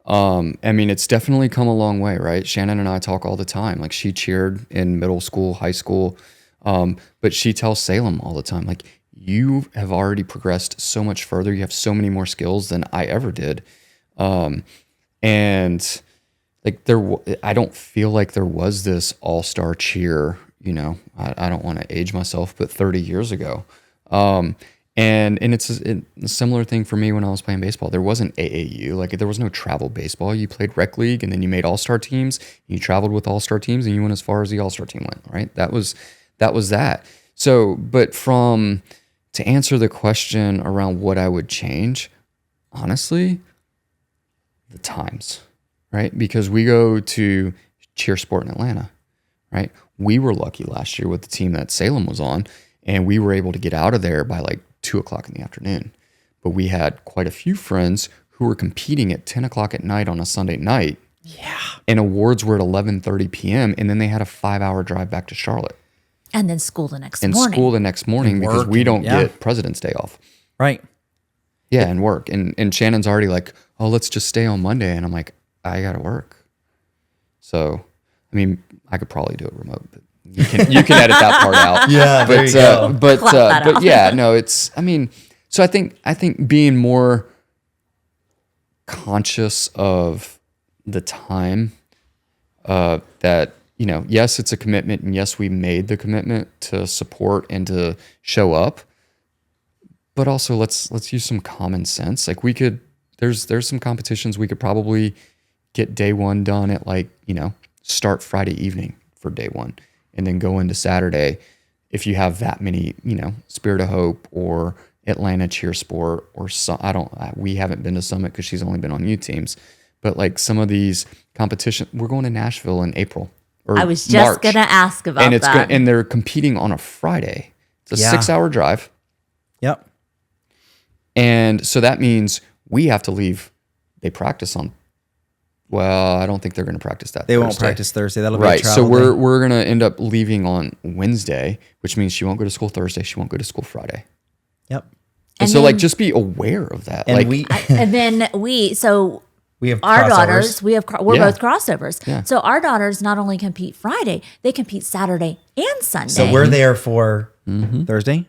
I mean, it's definitely come a long way, right? Shannon and I talk all the time. Like, she cheered in middle school, high school, but she tells Salem all the time, like, you have already progressed so much further. You have so many more skills than I ever did, and like I don't feel like there was this all-star cheer. I don't want to age myself, but 30 years ago. And it's a similar thing for me when I was playing baseball. There wasn't AAU, like there was no travel baseball. You played rec league, and then you made all-star teams. You traveled with all-star teams, and you went as far as the all-star team went, right? That was that. So, but to answer the question around what I would change, honestly, the times, right? Because we go to cheer sport in Atlanta, right? We were lucky last year with the team that Salem was on, and we were able to get out of there by like 2:00 in the afternoon. But we had quite a few friends who were competing at 10 o'clock at night on a Sunday night. Yeah. And awards were at 11:30 p.m. And then they had a 5-hour drive back to Charlotte. And then school the next morning. And school the next morning because we don't get President's Day off. Right. Yeah, and work. And Shannon's already like, oh, let's just stay on Monday. And I'm like, I got to work. So, I mean, I could probably do it remote, but you can edit that part out. Yeah, there you go. But yeah, no, so I think being more conscious of the time that, yes, it's a commitment, and yes, we made the commitment to support and to show up, but also let's use some common sense. Like there's some competitions we could probably get day one done at start Friday evening for day one, and then go into Saturday. If you have that many, Spirit of Hope or Atlanta Cheer Sport or we haven't been to Summit because she's only been on U teams, but like some of these competitions, we're going to Nashville in April or I was just March. going to ask about And that. and they're competing on a Friday. It's a 6-hour drive. Yep. And so that means we have to leave. They practice on, well, I don't think they're going to practice that They won't Thursday. practice Thursday. That'll be a Right. So travel day. we're going to end up leaving on Wednesday, which means she won't go to school Thursday. She won't go to school Friday. Yep. And And so like then- just be aware of that. And like we And then we have our crossovers. daughters, we're Yeah. both crossovers. Yeah. So our daughters not only compete Friday, they compete Saturday and Sunday. So we're there for Mm-hmm. Thursday,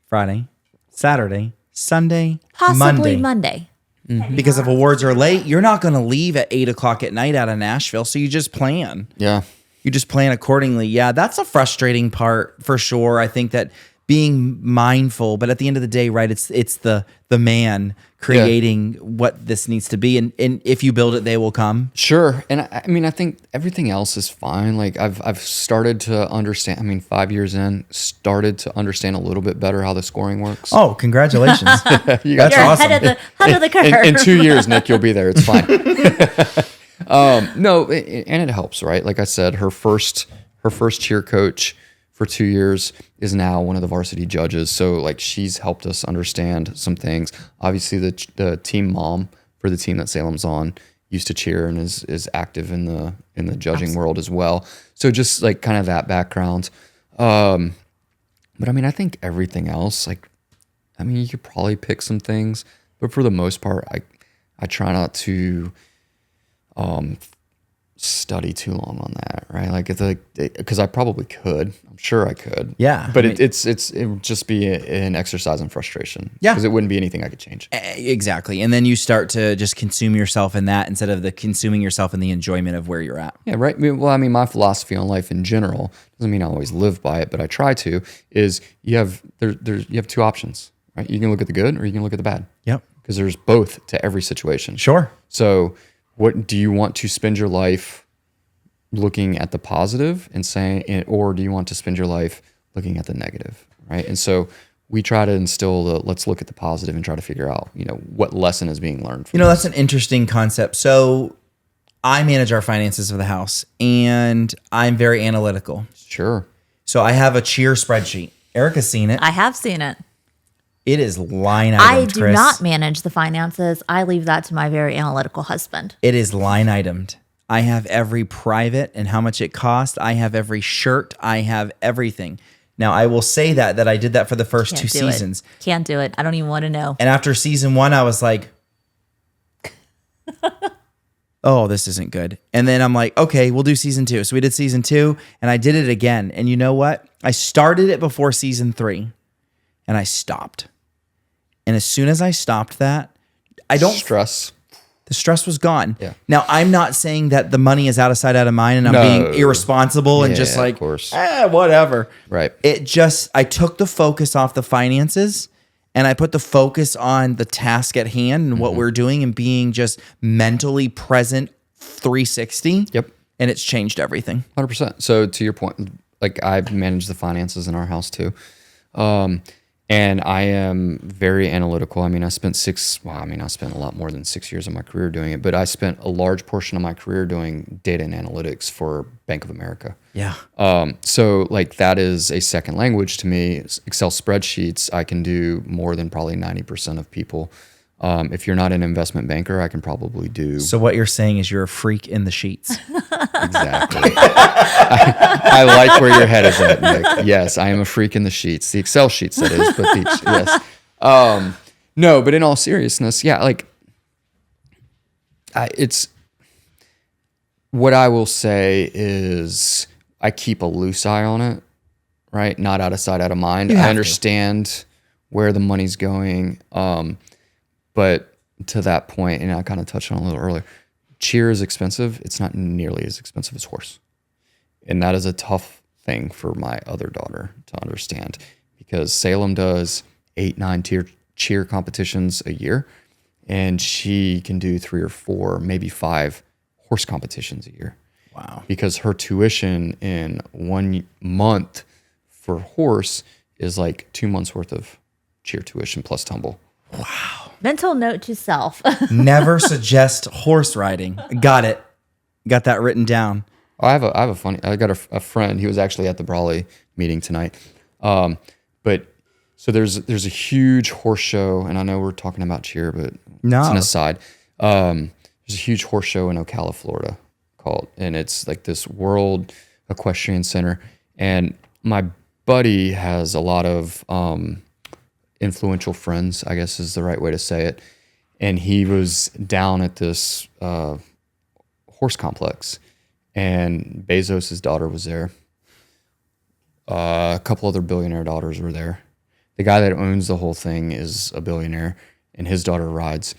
Friday, Saturday, Sunday, possibly Monday. Monday. Because if awards are late, you're not going to leave at 8:00 at night out of Nashville. So you just plan. yeah. You just plan accordingly. Yeah, that's a frustrating part for sure. I think that being mindful, but at the end of the day, right, it's the man creating what this needs to be. And if you build it, they will come. Sure. And I mean, I think everything else is fine. Like I've started to understand, I mean, 5 years in, started to understand a little bit better how the scoring works. Oh, congratulations. You got That's You're awesome. ahead of the curve. in 2 years, Nick, you'll be there. It's fine. No, and it helps, right? Like I said, her first cheer coach for 2 years is now one of the varsity judges. So like she's helped us understand some things. Obviously, the team mom for the team that Salem's on used to cheer and is active in the judging world as well. So just like kind of that background. But I mean, I think everything else, like, I mean, you could probably pick some things, but for the most part, I try not to study too long on that, right? Like, it's like, because I probably could. I'm sure I could. Yeah, But I mean- it would just be an exercise in frustration. Yeah. Because it wouldn't be anything I could change. Exactly. And then you start to just consume yourself in that instead of consuming yourself in the enjoyment of where you're at. Yeah, right. Well, I mean, my philosophy on life in general doesn't mean I always live by it, but I try to. Is you have you have two options, right? You can look at the good or you can look at the bad. Yep. Because there's both to every situation. Sure. So, what do you want to spend your life looking at the positive and saying, or do you want to spend your life looking at the negative, right? And so we try to instill let's look at the positive and try to figure out, what lesson is being learned. From That's an interesting concept. So I manage our finances of the house and I'm very analytical. Sure. So I have a cheer spreadsheet. Erica's seen it. I have seen it. It is line I itemed, do Chris. not manage the finances. I leave that to my very analytical husband. It is line itemed. I have every private and how much it cost. I have every shirt. I have everything. Now, I will say that I did that for the first Can't two do seasons. it. Can't do it. I don't even want to know. And after season 1, I was like, oh, this isn't good. And then I'm like, okay, we'll do season 2. So we did season 2 and I did it again. And you know what? I started it before season 3 and I stopped. And as soon as I stopped that, Stress. the stress was gone. Yeah. Now, I'm not saying that the money is out of sight, out of mind, and I'm No. being irresponsible and Yeah, just like, of course. whatever. Right. I took the focus off the finances and I put the focus on the task at hand and Mm-hmm. what we're doing and being just mentally present 360. Yep. And it's changed everything. 100%. So to your point, like I've managed the finances in our house too. And I am very analytical. I mean, I spent a lot more than 6 years of my career doing it, but I spent a large portion of my career doing data and analytics for Bank of America. Yeah. So like that is a second language to me. Excel spreadsheets, I can do more than probably 90% of people. If you're not an investment banker, I can probably do. So what you're saying is you're a freak in the sheets. Exactly. I like where your head is at, Nick. Yes, I am a freak in the sheets, the Excel sheets, that is. But yes, no. But in all seriousness, yeah, like it's what I will say is I keep a loose eye on it, right? Not out of sight, out of mind. You have I to. understand where the money's going, but to that point, and I kind of touched on it a little earlier. Cheer is expensive. It's not nearly as expensive as horse. And that is a tough thing for my other daughter to understand because Salem does 8-9 cheer competitions a year and she can do 3 or 4, maybe 5 horse competitions a year. Wow. Because her tuition in 1 month for horse is like 2 months worth of cheer tuition plus tumble. Mental note to self. Never suggest horse riding. Got it. Got that written down. I got a friend. He was actually at the Brawley meeting tonight. But so there's a huge horse show, and I know we're talking about cheer, but it's an aside. There's a huge horse show in Ocala, Florida, and it's like this World Equestrian Center. And my buddy has a lot of influential friends, I guess is the right way to say it. And he was down at this horse complex, and Bezos' daughter was there. A couple other billionaire daughters were there. The guy that owns the whole thing is a billionaire, and his daughter rides.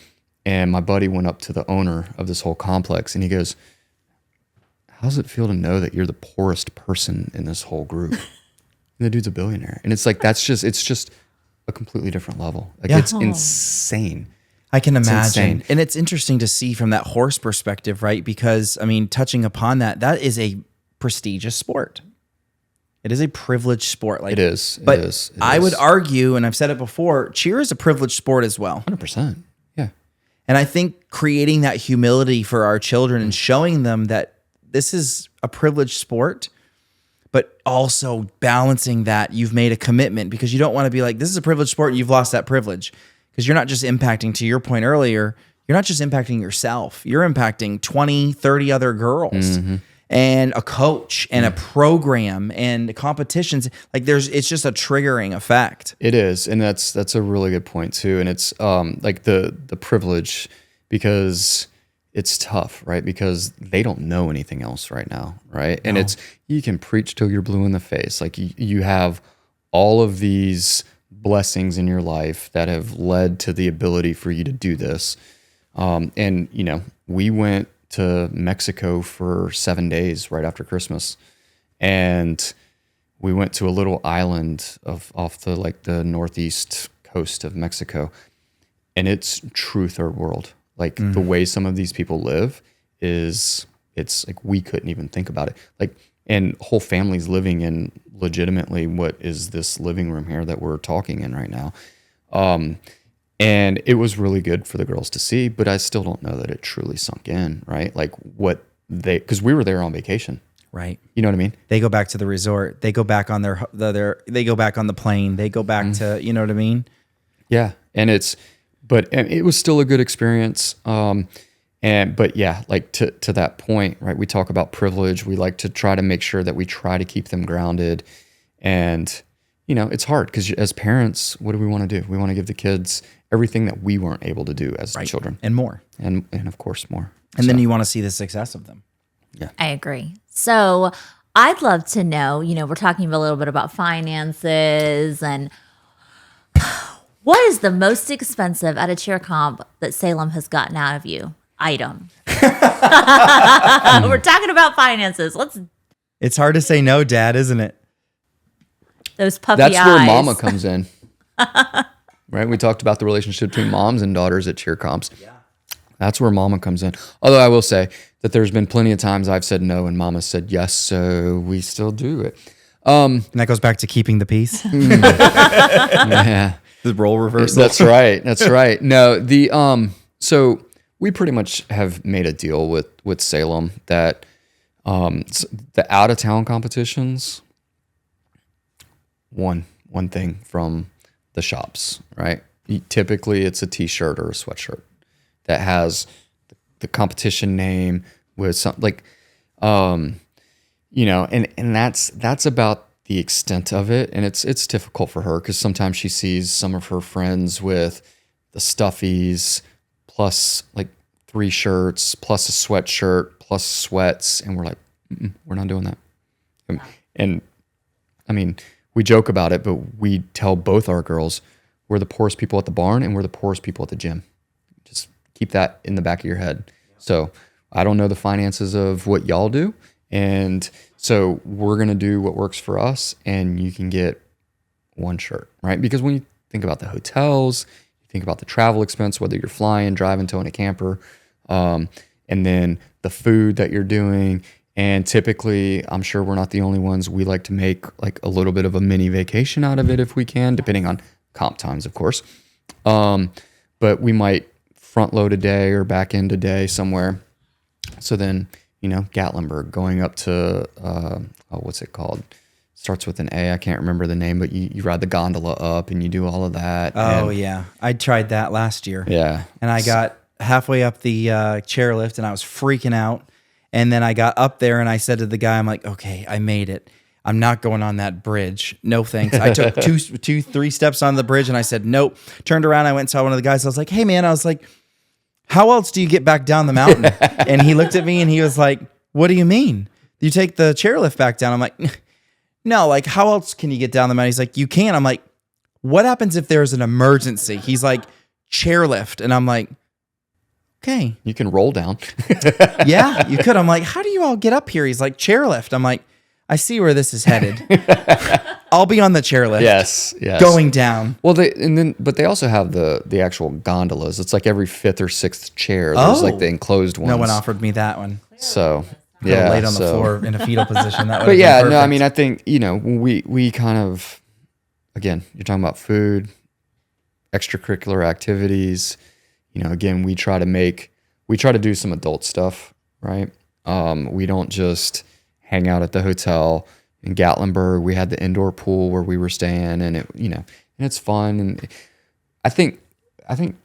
And my buddy went up to the owner of this whole complex, and he goes, "How does it feel to know that you're the poorest person in this whole group?" And the dude's a billionaire. And it's like, it's just a completely different level. Like, it's insane. I can imagine. Insane. And it's interesting to see from that horse perspective, right? Because, I mean, touching upon that is a prestigious sport. It is a privileged sport. Like, it is. But I would argue, and I've said it before, cheer is a privileged sport as well. 100%. Yeah. And I think creating that humility for our children and showing them that this is a privileged sport, but also balancing that you've made a commitment, because you don't want to be like, this is a privileged sport and you've lost that privilege. Because you're not just impacting, to your point earlier, you're not just impacting yourself. You're impacting 20, 30 other girls and a coach and a program and competitions. Like, it's just a triggering effect. It is. And that's a really good point too. And it's like the privilege, because it's tough, right? Because they don't know anything else right now, right? And you can preach till you're blue in the face. Like, you have all of these blessings in your life that have led to the ability for you to do this. And, we went to Mexico for 7 days right after Christmas. And we went to a little island off the northeast coast of Mexico. And it's true third world. Like, the way some of these people live it's like, we couldn't even think about it. Like, and whole families living in legitimately what is this living room here that we're talking in right now. And it was really good for the girls to see, but I still don't know that it truly sunk in, right? Like, because we were there on vacation. Right. You know what I mean? They go back to the resort. They go back on they go back on the plane. They go back to, you know what I mean? Yeah. And it was still a good experience. But yeah, like to that point, right? We talk about privilege. We like to try to make sure that we try to keep them grounded. And, it's hard because as parents, what do we want to do? We want to give the kids everything that we weren't able to do as children. And more. And of course more. And then you want to see the success of them. Yeah. I agree. So I'd love to know, we're talking a little bit about finances, and what is the most expensive at a cheer comp that Salem has gotten out of you? Item. We're talking about finances. It's hard to say no, Dad, isn't it? Those puppy eyes. That's where mama comes in. Right? We talked about the relationship between moms and daughters at cheer comps. Yeah. That's where mama comes in. Although I will say that there's been plenty of times I've said no and mama said yes, so we still do it. And that goes back to keeping the peace. Yeah. The role reversal. That's right. That's right. No, so we pretty much have made a deal with Salem that the out of town competitions, one thing from the shops, right? Typically it's a t-shirt or a sweatshirt that has the competition name with something like, and that's about the extent of it. And it's difficult for her because sometimes she sees some of her friends with the stuffies plus like 3 shirts plus a sweatshirt plus sweats, and we're like, we're not doing that. And I mean, we joke about it, but we tell both our girls we're the poorest people at the barn and we're the poorest people at the gym. Just keep that in the back of your head. So I don't know the finances of what y'all do, and so we're going to do what works for us, and you can get one shirt, right? Because when you think about the hotels, you think about the travel expense, whether you're flying, driving, towing a camper, and then the food that you're doing. And typically, I'm sure we're not the only ones. We like to make like a little bit of a mini vacation out of it if we can, depending on comp times, of course. But we might front load a day or back end a day somewhere. So then Gatlinburg, going up to, what's it called? Starts with an A. I can't remember the name, but you ride the gondola up and you do all of that. Oh, yeah. I tried that last year. Yeah. And I got halfway up the chairlift and I was freaking out. And then I got up there and I said to the guy, I'm like, okay, I made it. I'm not going on that bridge. No thanks. I took 3 steps on the bridge and I said, nope. Turned around. I went and saw one of the guys. I was like, hey, man, how else do you get back down the mountain? And he looked at me and he was like, what do you mean? You take the chairlift back down? I'm like, no, like, how else can you get down the mountain? He's like, you can. I'm like, what happens if there's an emergency? He's like, chairlift. And I'm like, okay. You can roll down. Yeah, you could. I'm like, how do you all get up here? He's like, chairlift. I'm like, I see where this is headed. I'll be on the chairlift. Yes. Going down. Well, but they also have the actual gondolas. It's like every 5th or 6th chair. There's like the enclosed ones. No one offered me that one. So Yeah, laid on the floor in a fetal position. That would. But yeah, no, I mean, I think we kind of, again, you're talking about food, extracurricular activities. Again, we try to do some adult stuff, right? We don't just hang out at the hotel in Gatlinburg. We had the indoor pool where we were staying, and and it's fun. And I think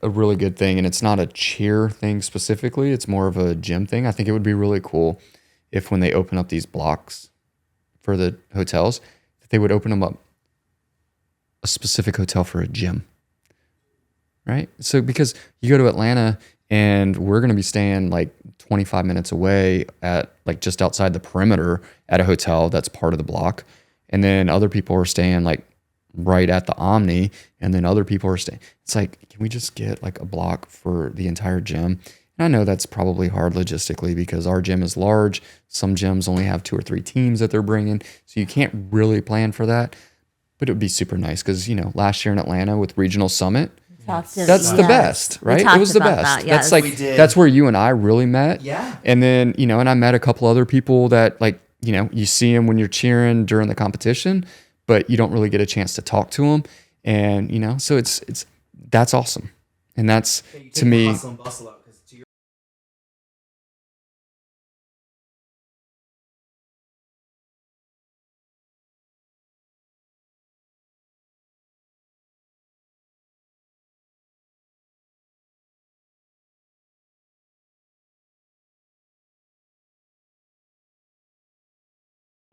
a really good thing, and it's not a cheer thing specifically, it's more of a gym thing. I think it would be really cool if when they open up these blocks for the hotels, that they would open them up a specific hotel for a gym, right? So because you go to Atlanta and we're going to be staying like 25 minutes away at like just outside the perimeter at a hotel that's part of the block. And then other people are staying like right at the Omni, and then other people are staying. It's like, can we just get like a block for the entire gym? And I know that's probably hard logistically because our gym is large. Some gyms only have 2 or 3 teams that they're bringing. So you can't really plan for that. But it would be super nice because, last year in Atlanta with Regional Summit, that's the best, right? It was the best. Yes. That's like, that's where you and I really met. Yeah. And then, and I met a couple other people that like, you see them when you're cheering during the competition, but you don't really get a chance to talk to them. And, so that's awesome. And that's, to me,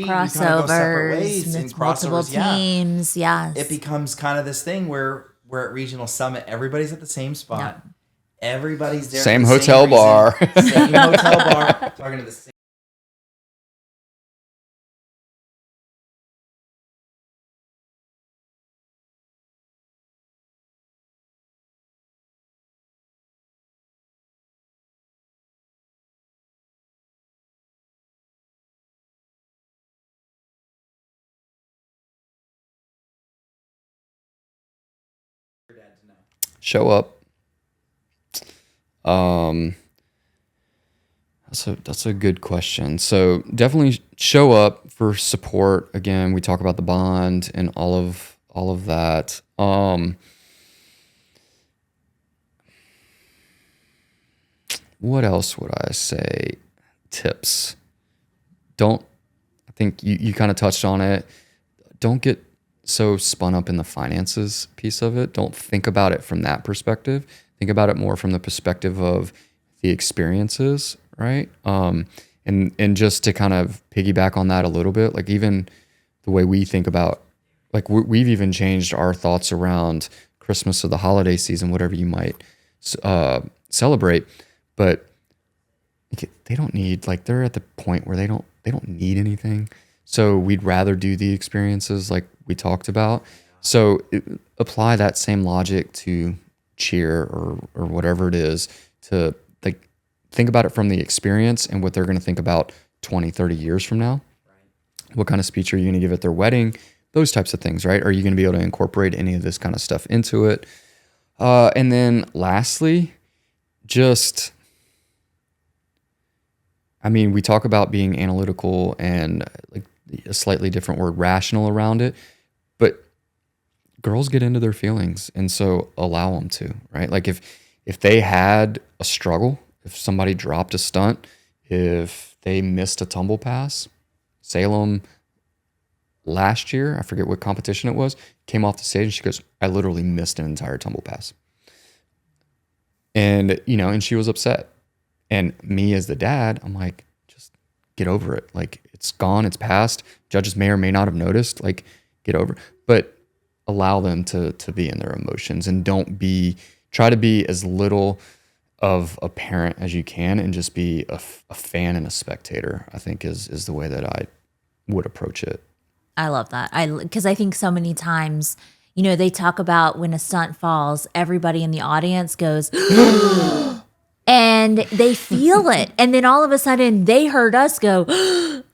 crossovers, with multiple teams. Yeah. It becomes kind of this thing where we're at Regional Summit, everybody's at the same spot. Yep. Everybody's there. Same hotel bar. Same hotel bar. Talking to the same. Show up. That's a good question. So definitely show up for support. Again, we talk about the bond and all of that. What else would I say? Tips. I think you kind of touched on it. Don't get so spun up in the finances piece of it. Don't think about it from that perspective. Think about it more from the perspective of the experiences, right? And just to kind of piggyback on that a little bit, like even the way we think about, like we've even changed our thoughts around Christmas or the holiday season, whatever you might celebrate. But they don't need, like, they're at the point where they don't need anything. So we'd rather do the experiences like we talked about. So apply that same logic to cheer or whatever it is, to like think about it from the experience and what they're going to think about 20, 30 years from now. Right. What kind of speech are you going to give at their wedding? Those types of things, right? Are you going to be able to incorporate any of this kind of stuff into it? And then lastly, we talk about being analytical and like a slightly different word, rational around it, but girls get into their feelings. And so allow them to, right? Like if they had a struggle, if somebody dropped a stunt, if they missed a tumble pass. Salem last year, I forget what competition it was, came off the stage and she goes, I literally missed an entire tumble pass. And, and she was upset. And me as the dad, I'm like, just get over it. Like, it's gone, it's past. Judges may or may not have noticed, like, get over it. But allow them to be in their emotions, and try to be as little of a parent as you can, and just be a fan and a spectator, I think is the way that I would approach it. I love that. Because I think so many times, they talk about when a stunt falls, everybody in the audience goes, and they feel it. And then all of a sudden they heard us go,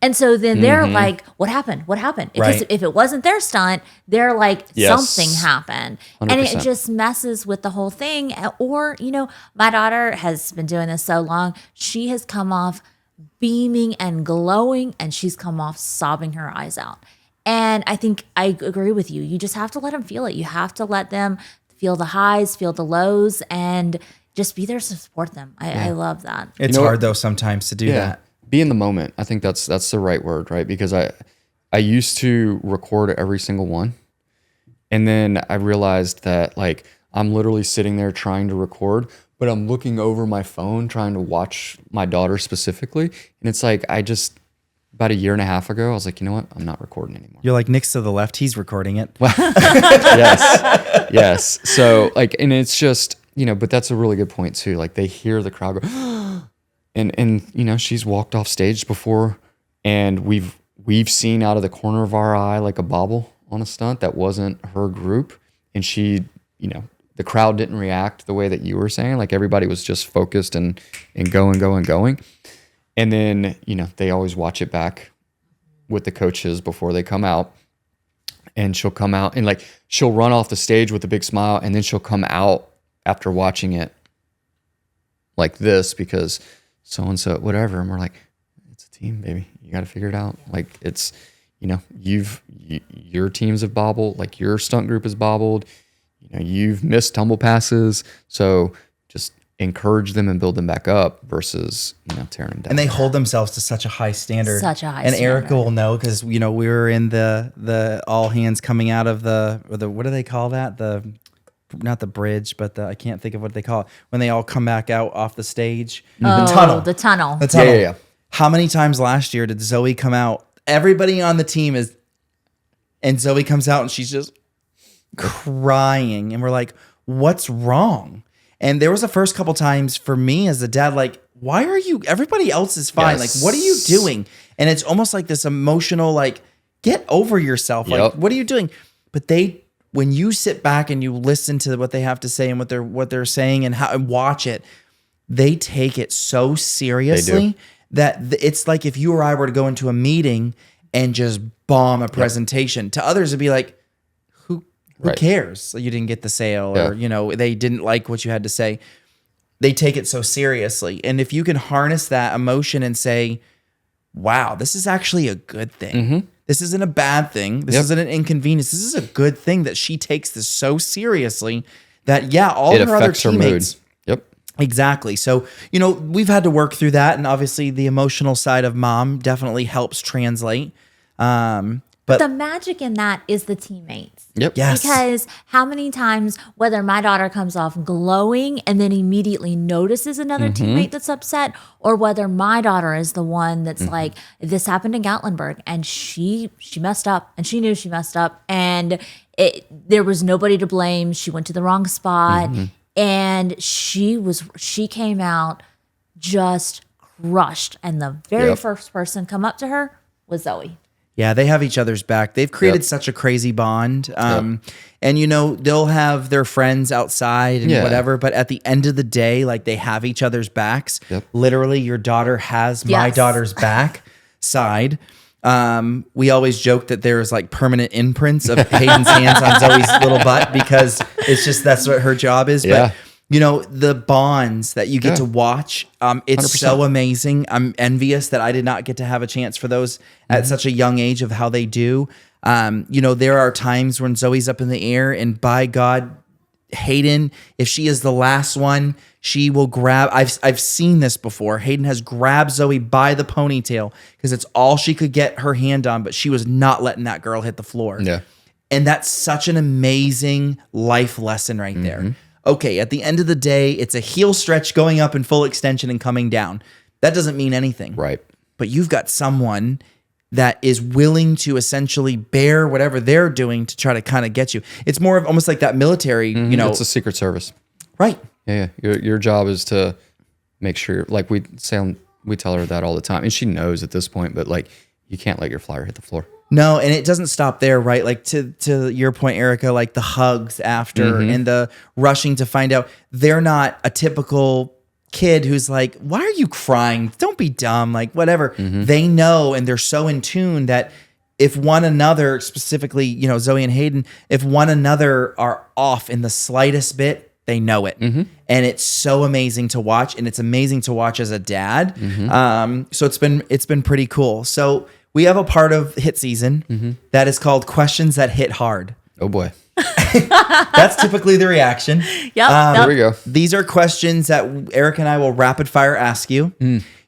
and so then they're like, what happened? What happened? Because if it wasn't their stunt, they're like, something happened. 100%. And it just messes with the whole thing. Or, my daughter has been doing this so long. She has come off beaming and glowing, and she's come off sobbing her eyes out. And I think I agree with you. You just have to let them feel it. You have to let them feel the highs, feel the lows, and just be there to support them. I love that. It's hard though sometimes to do that. Be in the moment. I think that's the right word, right? Because I used to record every single one. And then I realized that like I'm literally sitting there trying to record, but I'm looking over my phone trying to watch my daughter specifically. And it's like about a year and a half ago, I was like, you know what? I'm not recording anymore. You're like, Nick's to the left. He's recording it. Yes. So like, and it's just, but that's a really good point too. Like they hear the crowd go, and she's walked off stage before, and we've seen out of the corner of our eye, like a bobble on a stunt that wasn't her group. And she, the crowd didn't react the way that you were saying. Like everybody was just focused and going. And then, they always watch it back with the coaches before they come out. And she'll come out and like, she'll run off the stage with a big smile. And then she'll come out after watching it like this because so-and-so, whatever. And we're like, it's a team, baby. You got to figure it out. Like it's, your teams have bobbled, like your stunt group has bobbled, you've missed tumble passes. So just encourage them and build them back up versus tearing them down. And they hold themselves to such a high standard. And standard. Erica will know because we were in the all hands coming out of the what do they call that? Not the bridge, but I can't think of what they call it when they all come back out off the stage. The tunnel. The tunnel. Yeah. How many times last year did Zoe come out? Everybody on the team and Zoe comes out and she's just crying, and we're like, what's wrong? And there was the first couple times for me as a dad, like, why are you, everybody else is fine. Yes. Like, what are you doing? And it's almost like this emotional, like, get over yourself. Like, what are you doing? But when you sit back and you listen to what they have to say and what they're saying and watch it, they take it so seriously that it's like if you or I were to go into a meeting and just bomb a presentation, to others it'd be like, who cares? You didn't get the sale or, they didn't like what you had to say. They take it so seriously. And if you can harness that emotion and say, wow, this is actually a good thing. Mm-hmm. This isn't a bad thing. This isn't an inconvenience. This is a good thing that she takes this so seriously that, all it her other affects her teammates. mood. Yep. Exactly. So, we've had to work through that. And obviously the emotional side of mom definitely helps translate. But the magic in that is the teammates. Yep. Yes. Because how many times, whether my daughter comes off glowing and then immediately notices another teammate that's upset, or whether my daughter is the one that's like, this happened in Gatlinburg and she messed up and she knew she messed up and there was nobody to blame. She went to the wrong spot and she came out just crushed. And the very first person come up to her was Zoe. Yeah, they have each other's back. They've created such a crazy bond. And, they'll have their friends outside and whatever. But at the end of the day, like they have each other's backs. Yep. Literally, your daughter has my daughter's back side. We always joke that there's like permanent imprints of Hayden's hands on Zoe's little butt because it's just that's what her job is. Yeah. But the bonds that you get to watch, it's 100%. So amazing. I'm envious that I did not get to have a chance for those at such a young age of how they do. There are times when Zoe's up in the air and by God, Hayden, if she is the last one, she will grab. I've seen this before. Hayden has grabbed Zoe by the ponytail because it's all she could get her hand on, but she was not letting that girl hit the floor. Yeah. And that's such an amazing life lesson right there. Okay, at the end of the day, it's a heel stretch going up in full extension and coming down. That doesn't mean anything. Right. But you've got someone that is willing to essentially bear whatever they're doing to try to kind of get you. It's more of almost like that military, you know. It's a Secret Service. Right. Yeah. Your job is to make sure, like we tell her that all the time. And she knows at this point, but like you can't let your flyer hit the floor. No, and it doesn't stop there, right? Like to your point, Erica, like the hugs after and the rushing to find out they're not a typical kid who's like, why are you crying? Don't be dumb, like whatever. They know, and they're so in tune that if one another, specifically, you know, Zoe and Hayden, if one another are off in the slightest bit, they know it. And it's so amazing to watch, and it's amazing to watch as a dad. So it's been pretty cool. So we have a part of HITSZN that is called Questions That Hit Hard. Oh boy. That's typically the reaction. Yep. Here we go. These are questions that Eric and I will rapid fire ask you.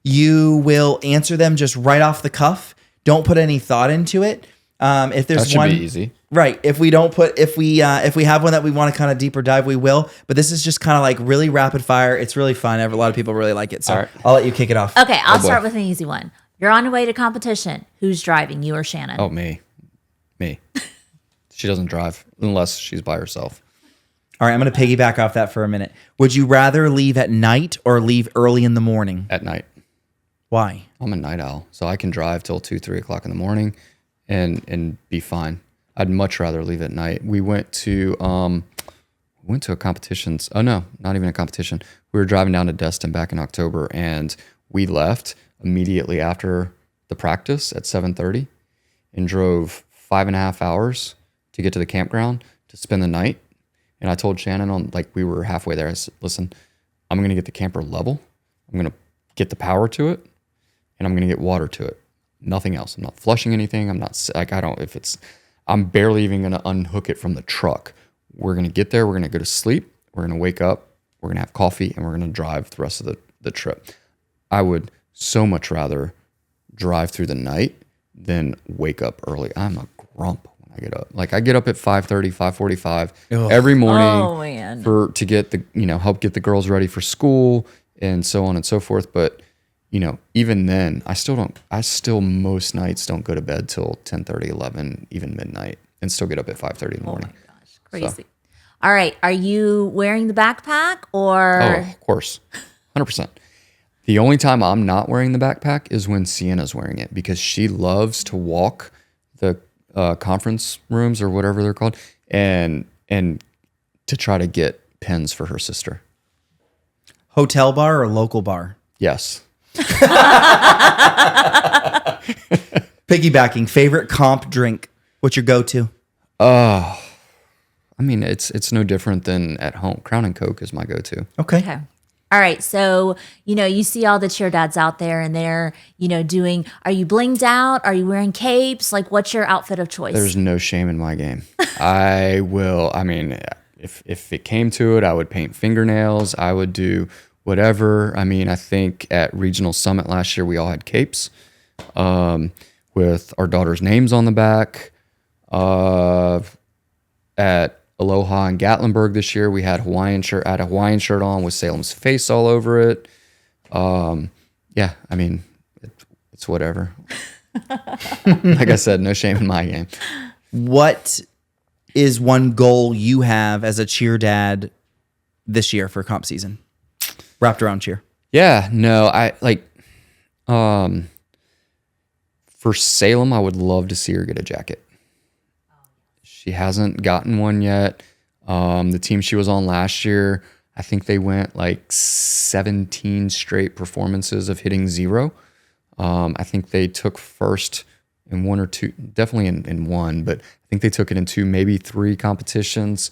You will answer them just right off the cuff. Don't put any thought into it. If there's That should one, be easy. right? If we have one that we want to kind of deeper dive, we will. But this is just kind of like really rapid fire. It's really fun. A lot of people really like it. So All right. I'll let you kick it off. Okay, I'll boy. start with an easy one. You're on your way to competition. Who's driving, you or Shannon? Oh, me. She doesn't drive unless she's by herself. All right, I'm going to piggyback off that for a minute. Would you rather leave at night or leave early in the morning? At night. Why? I'm a night owl, so I can drive till 2, 3 o'clock in the morning and be fine. I'd much rather leave at night. We went to a competition. Oh no, not even a competition. We were driving down to Destin back in October, and we left immediately after the practice at 7:30 and drove 5.5 hours to get to the campground to spend the night. And I told Shannon we were halfway there. I said, listen, I'm going to get the camper level. I'm going to get the power to it, and I'm going to get water to it. Nothing else. I'm not flushing anything. I'm not I'm barely even going to unhook it from the truck. We're going to get there. We're going to go to sleep. We're going to wake up. We're going to have coffee, and we're going to drive the rest of the trip. I would so much rather drive through the night than wake up early. I'm a grump when I get up. Like I get up at 5:30, 5:45 every morning to get help get the girls ready for school and so on and so forth. But even then, I still most nights don't go to bed till 10:30, 11, even midnight, and still get up at 5:30 in the morning. Oh my gosh, crazy. So. All right, are you wearing the backpack or? Oh, of course, 100%. The only time I'm not wearing the backpack is when Sienna's wearing it, because she loves to walk the conference rooms or whatever they're called, and to try to get pens for her sister. Hotel bar or local bar? Yes. Piggybacking, favorite comp drink? What's your go-to? I mean, it's no different than at home. Crown and Coke is my go-to. Okay. All right. So, you see all the cheer dads out there and they're, doing, are you blinged out? Are you wearing capes? Like, what's your outfit of choice? There's no shame in my game. If it came to it, I would paint fingernails. I would do whatever. I mean, I think at Regional Summit last year, we all had capes with our daughter's names on the back. At Aloha in Gatlinburg this year, we had Hawaiian shirt. I had a Hawaiian shirt on with Salem's face all over it. Yeah, I mean, it's whatever. Like I said, no shame in my game. What is one goal you have as a cheer dad this year for comp season? Wrapped around cheer. Yeah, no, for Salem, I would love to see her get a jacket. She hasn't gotten one yet. The team she was on last year, I think they went 17 straight performances of hitting 0. I think they took first in 1 or 2, definitely in 1, but I think they took it in 2, maybe 3 competitions.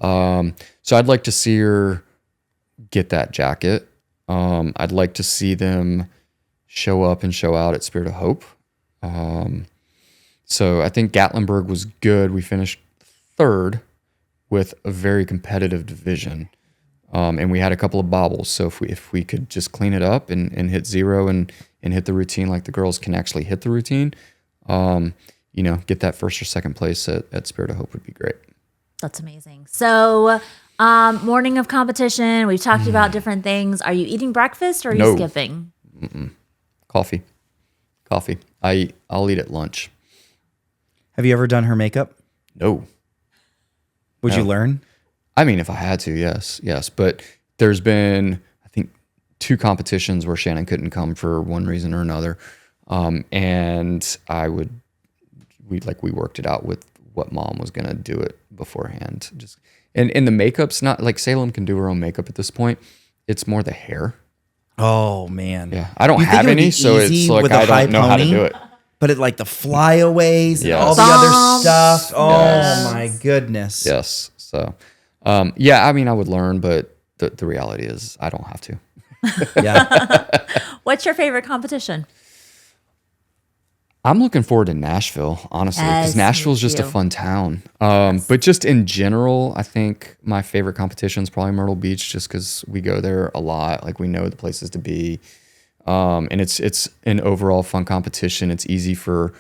So I'd like to see her get that jacket. I'd like to see them show up and show out at Spirit of Hope. So I think Gatlinburg was good. We finished 3rd, with a very competitive division. And we had a couple of bobbles. So if we could just clean it up and hit zero and hit the routine like the girls can actually hit the routine, get that first or second place at Spirit of Hope would be great. That's amazing. So, morning of competition, we've talked about different things. Are you eating breakfast or are you skipping? Coffee. I'll eat at lunch. Have you ever done her makeup? No. Would you learn? I mean, if I had to, yes. But there's been, I think, 2 competitions where Shannon couldn't come for one reason or another. And we worked it out with what mom was going to do it beforehand. And the makeup's not like Salem can do her own makeup at this point. It's more the hair. Oh man. Yeah. I don't have any, so it's like I don't know how to do it. But it like the flyaways and all the Bombs. other stuff. Oh Yes. my goodness. Yes. So, I mean, I would learn, but the reality is I don't have to. Yeah. What's your favorite competition? I'm looking forward to Nashville, honestly, because Yes, Nashville's me just a too. fun town. But just in general, I think my favorite competition is probably Myrtle Beach, just because we go there a lot. Like we know the places to be, and it's an overall fun competition. It's easy for.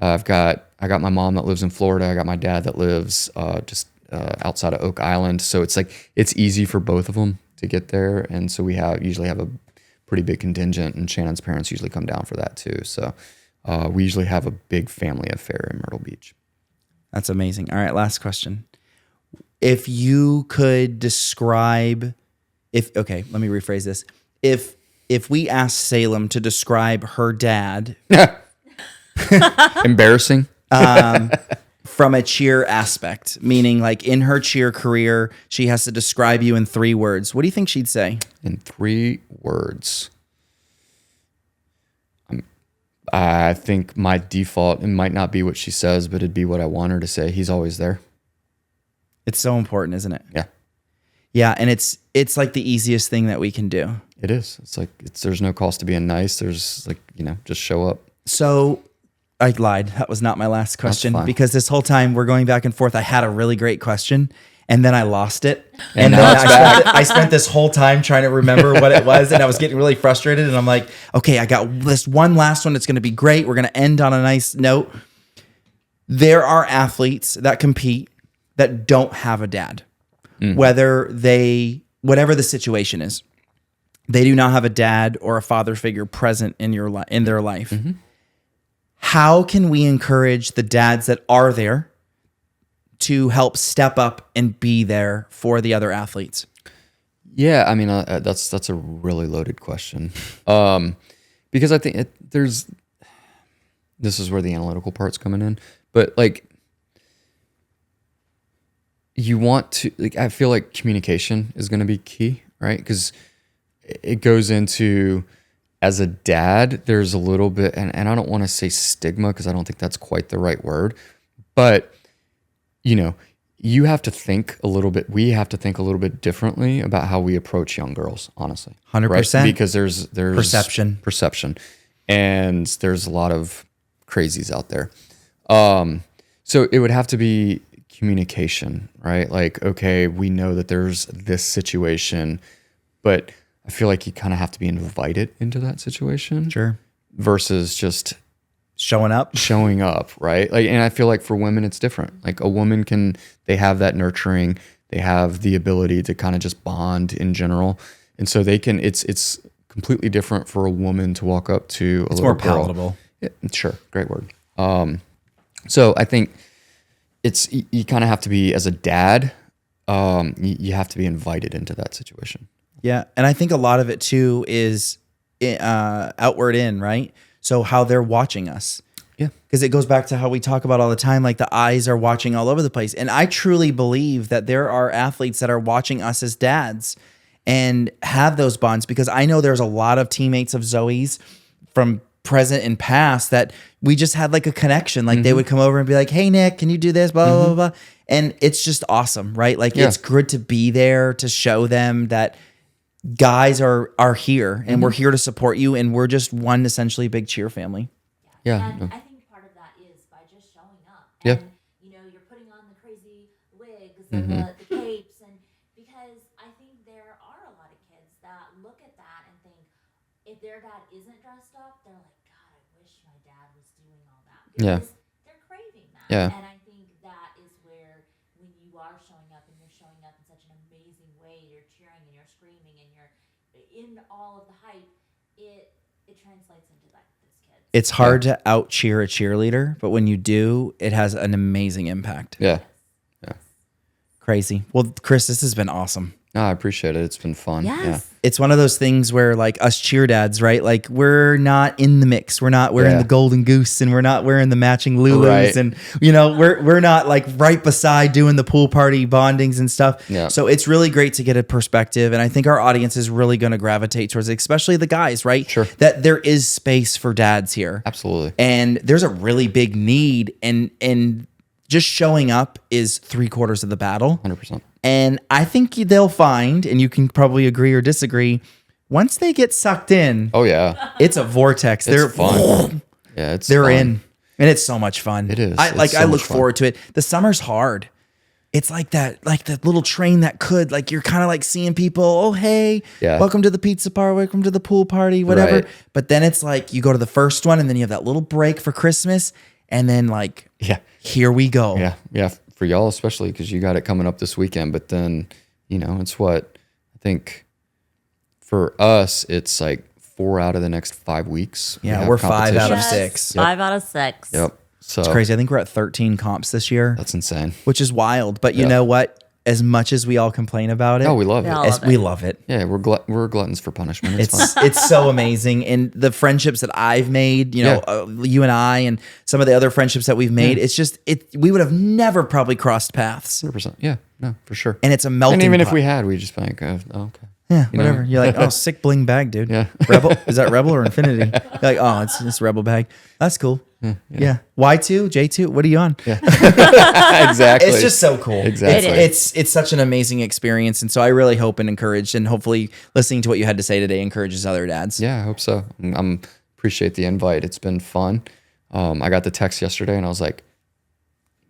I got my mom that lives in Florida. I got my dad that lives just outside of Oak Island. So it's easy for both of them to get there, and so we usually have a pretty big contingent, and Shannon's parents usually come down for that too. So. We usually have a big family affair in Myrtle Beach. That's amazing. All right, last question. If you could describe let me rephrase this. If we asked Salem to describe her dad Embarrassing. from a cheer aspect, meaning like in her cheer career, she has to describe you in 3 words. What do you think she'd say? In 3 words. I think my default, it might not be what she says, but it'd be what I want her to say. He's always there. It's so important, isn't it? Yeah, Yeah, and it's like the easiest thing that we can do. it is. It's like, there's no cost to being nice. There's like, just show up. So I lied. That was not my last question fine. because this whole time we're going back and forth. I had a really great question and then I lost it. And then now it's I spent this whole time trying to remember what it was and I was getting really frustrated. And I'm like, okay, I got this one last one. It's going to be great. We're going to end on a nice note. There are athletes that compete that don't have a dad, whatever the situation is. They do not have a dad or a father figure present in their life. Mm-hmm. How can we encourage the dads that are there to help step up and be there for the other athletes? Yeah, I mean, that's a really loaded question. Because I think this is where the analytical part's coming in, but like, you want to, like, I feel like communication is going to be key, right? Because it goes into, as a dad, there's a little bit, and I don't want to say stigma because I don't think that's quite the right word, but you have to think a little bit, we have to think a little bit differently about how we approach young girls, honestly. 100%. Right? Because there's Perception. And there's a lot of crazies out there. So it would have to be communication, right? Like, okay, we know that there's this situation, but I feel like you kind of have to be invited into that situation. Sure. Versus just Showing up. right? Like, and I feel like for women it's different. Like, a woman they have that nurturing, they have the ability to kind of just bond in general, and so they can. It's completely different for a woman to walk up to a It's little more girl. palatable. Yeah, sure, great word. So I think you kind of have to be, as a dad, you have to be invited into that situation. Yeah. And I think a lot of it too is outward in, right? So how they're watching us. Yeah. Because it goes back to how we talk about all the time, like the eyes are watching all over the place. And I truly believe that there are athletes that are watching us as dads and have those bonds, because I know there's a lot of teammates of Zoe's from present and past that we just had like a connection. Like they would come over and be like, hey, Nick, can you do this? Blah, blah, blah, blah. And it's just awesome, right? Like it's good to be there to show them that guys are here and we're here to support you. And we're just one essentially big cheer family. Yeah. And I think part of that is by just showing up. Yeah. And, you're putting on the crazy wigs and isn't dressed up, they're like, God, I wish my dad was doing all that. Yeah. Because they're craving that. Yeah. And I think that is where when you are showing up and you're showing up in such an amazing way, you're cheering and you're screaming and you're in all of the hype, it translates into that those kids. It's hard to out cheer a cheerleader, but when you do, it has an amazing impact. Yeah. Crazy. Well, Chris, this has been awesome. No, I appreciate it. It's been fun. Yes. It's one of those things where like us cheer dads, right? Like we're not in the mix. We're not wearing the golden goose and we're not wearing the matching Lulus. Right. And we're not like right beside doing the pool party bondings and stuff. Yeah. So it's really great to get a perspective. And I think our audience is really going to gravitate towards it, especially the guys, right? Sure. That there is space for dads here. Absolutely. And there's a really big need and just showing up is 3/4 of the battle. 100%. And I think they'll find, and you can probably agree or disagree, once they get sucked in, Oh, yeah. it's a vortex. It's fun. Yeah, They're fun. in, and it's so much fun. It is. I It's so I much look fun. forward to it. The summer's hard. It's like that little train that could, like you're kind of like seeing people. Oh, hey, Yeah. welcome to the pizza bar, welcome to the pool party, whatever. Right. But then it's like you go to the first one, and then you have that little break for Christmas, and then like, Yeah. here we go. Yeah. Yeah. For y'all, especially because you got it coming up this weekend. But then, it's what I think for us, it's like 4 out of the next 5 weeks. we Yeah, have we're 5 out of competitions. 6. 5 out of 6. Yep. So It's crazy. I think we're at 13 comps this year, that's insane. which is wild. But you know what? As much as we all complain about it, Oh, we love it. all as love we it. love it. Yeah, we're gluttons for punishment. It's, fun. It's so amazing, and the friendships that I've made, you and I, and some of the other friendships that we've made. It's just we would have never probably crossed paths, 100%. Yeah, no, for sure. and it's a melting. And even if pot. we had, we just think, oh, okay. Yeah, You know? whatever. You're like, oh, sick bling bag, dude. Yeah. Rebel. Is that Rebel or Infinity? You're like, oh, it's Rebel bag. That's cool. Yeah. Y2, J2. What are you on? Yeah. Exactly. It's just so cool. Exactly. It's such an amazing experience, and so I really hope and encourage, and hopefully listening to what you had to say today encourages other dads. Yeah, I hope so. I'm appreciate the invite. It's been fun. I got the text yesterday, and I was like,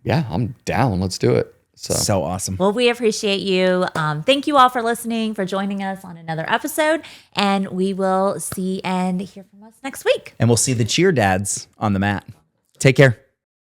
yeah, I'm down. Let's do it. So awesome. Well, we appreciate you. Thank you all for listening, for joining us on another episode. And we will see and hear from us next week. And we'll see the cheer dads on the mat. Take care.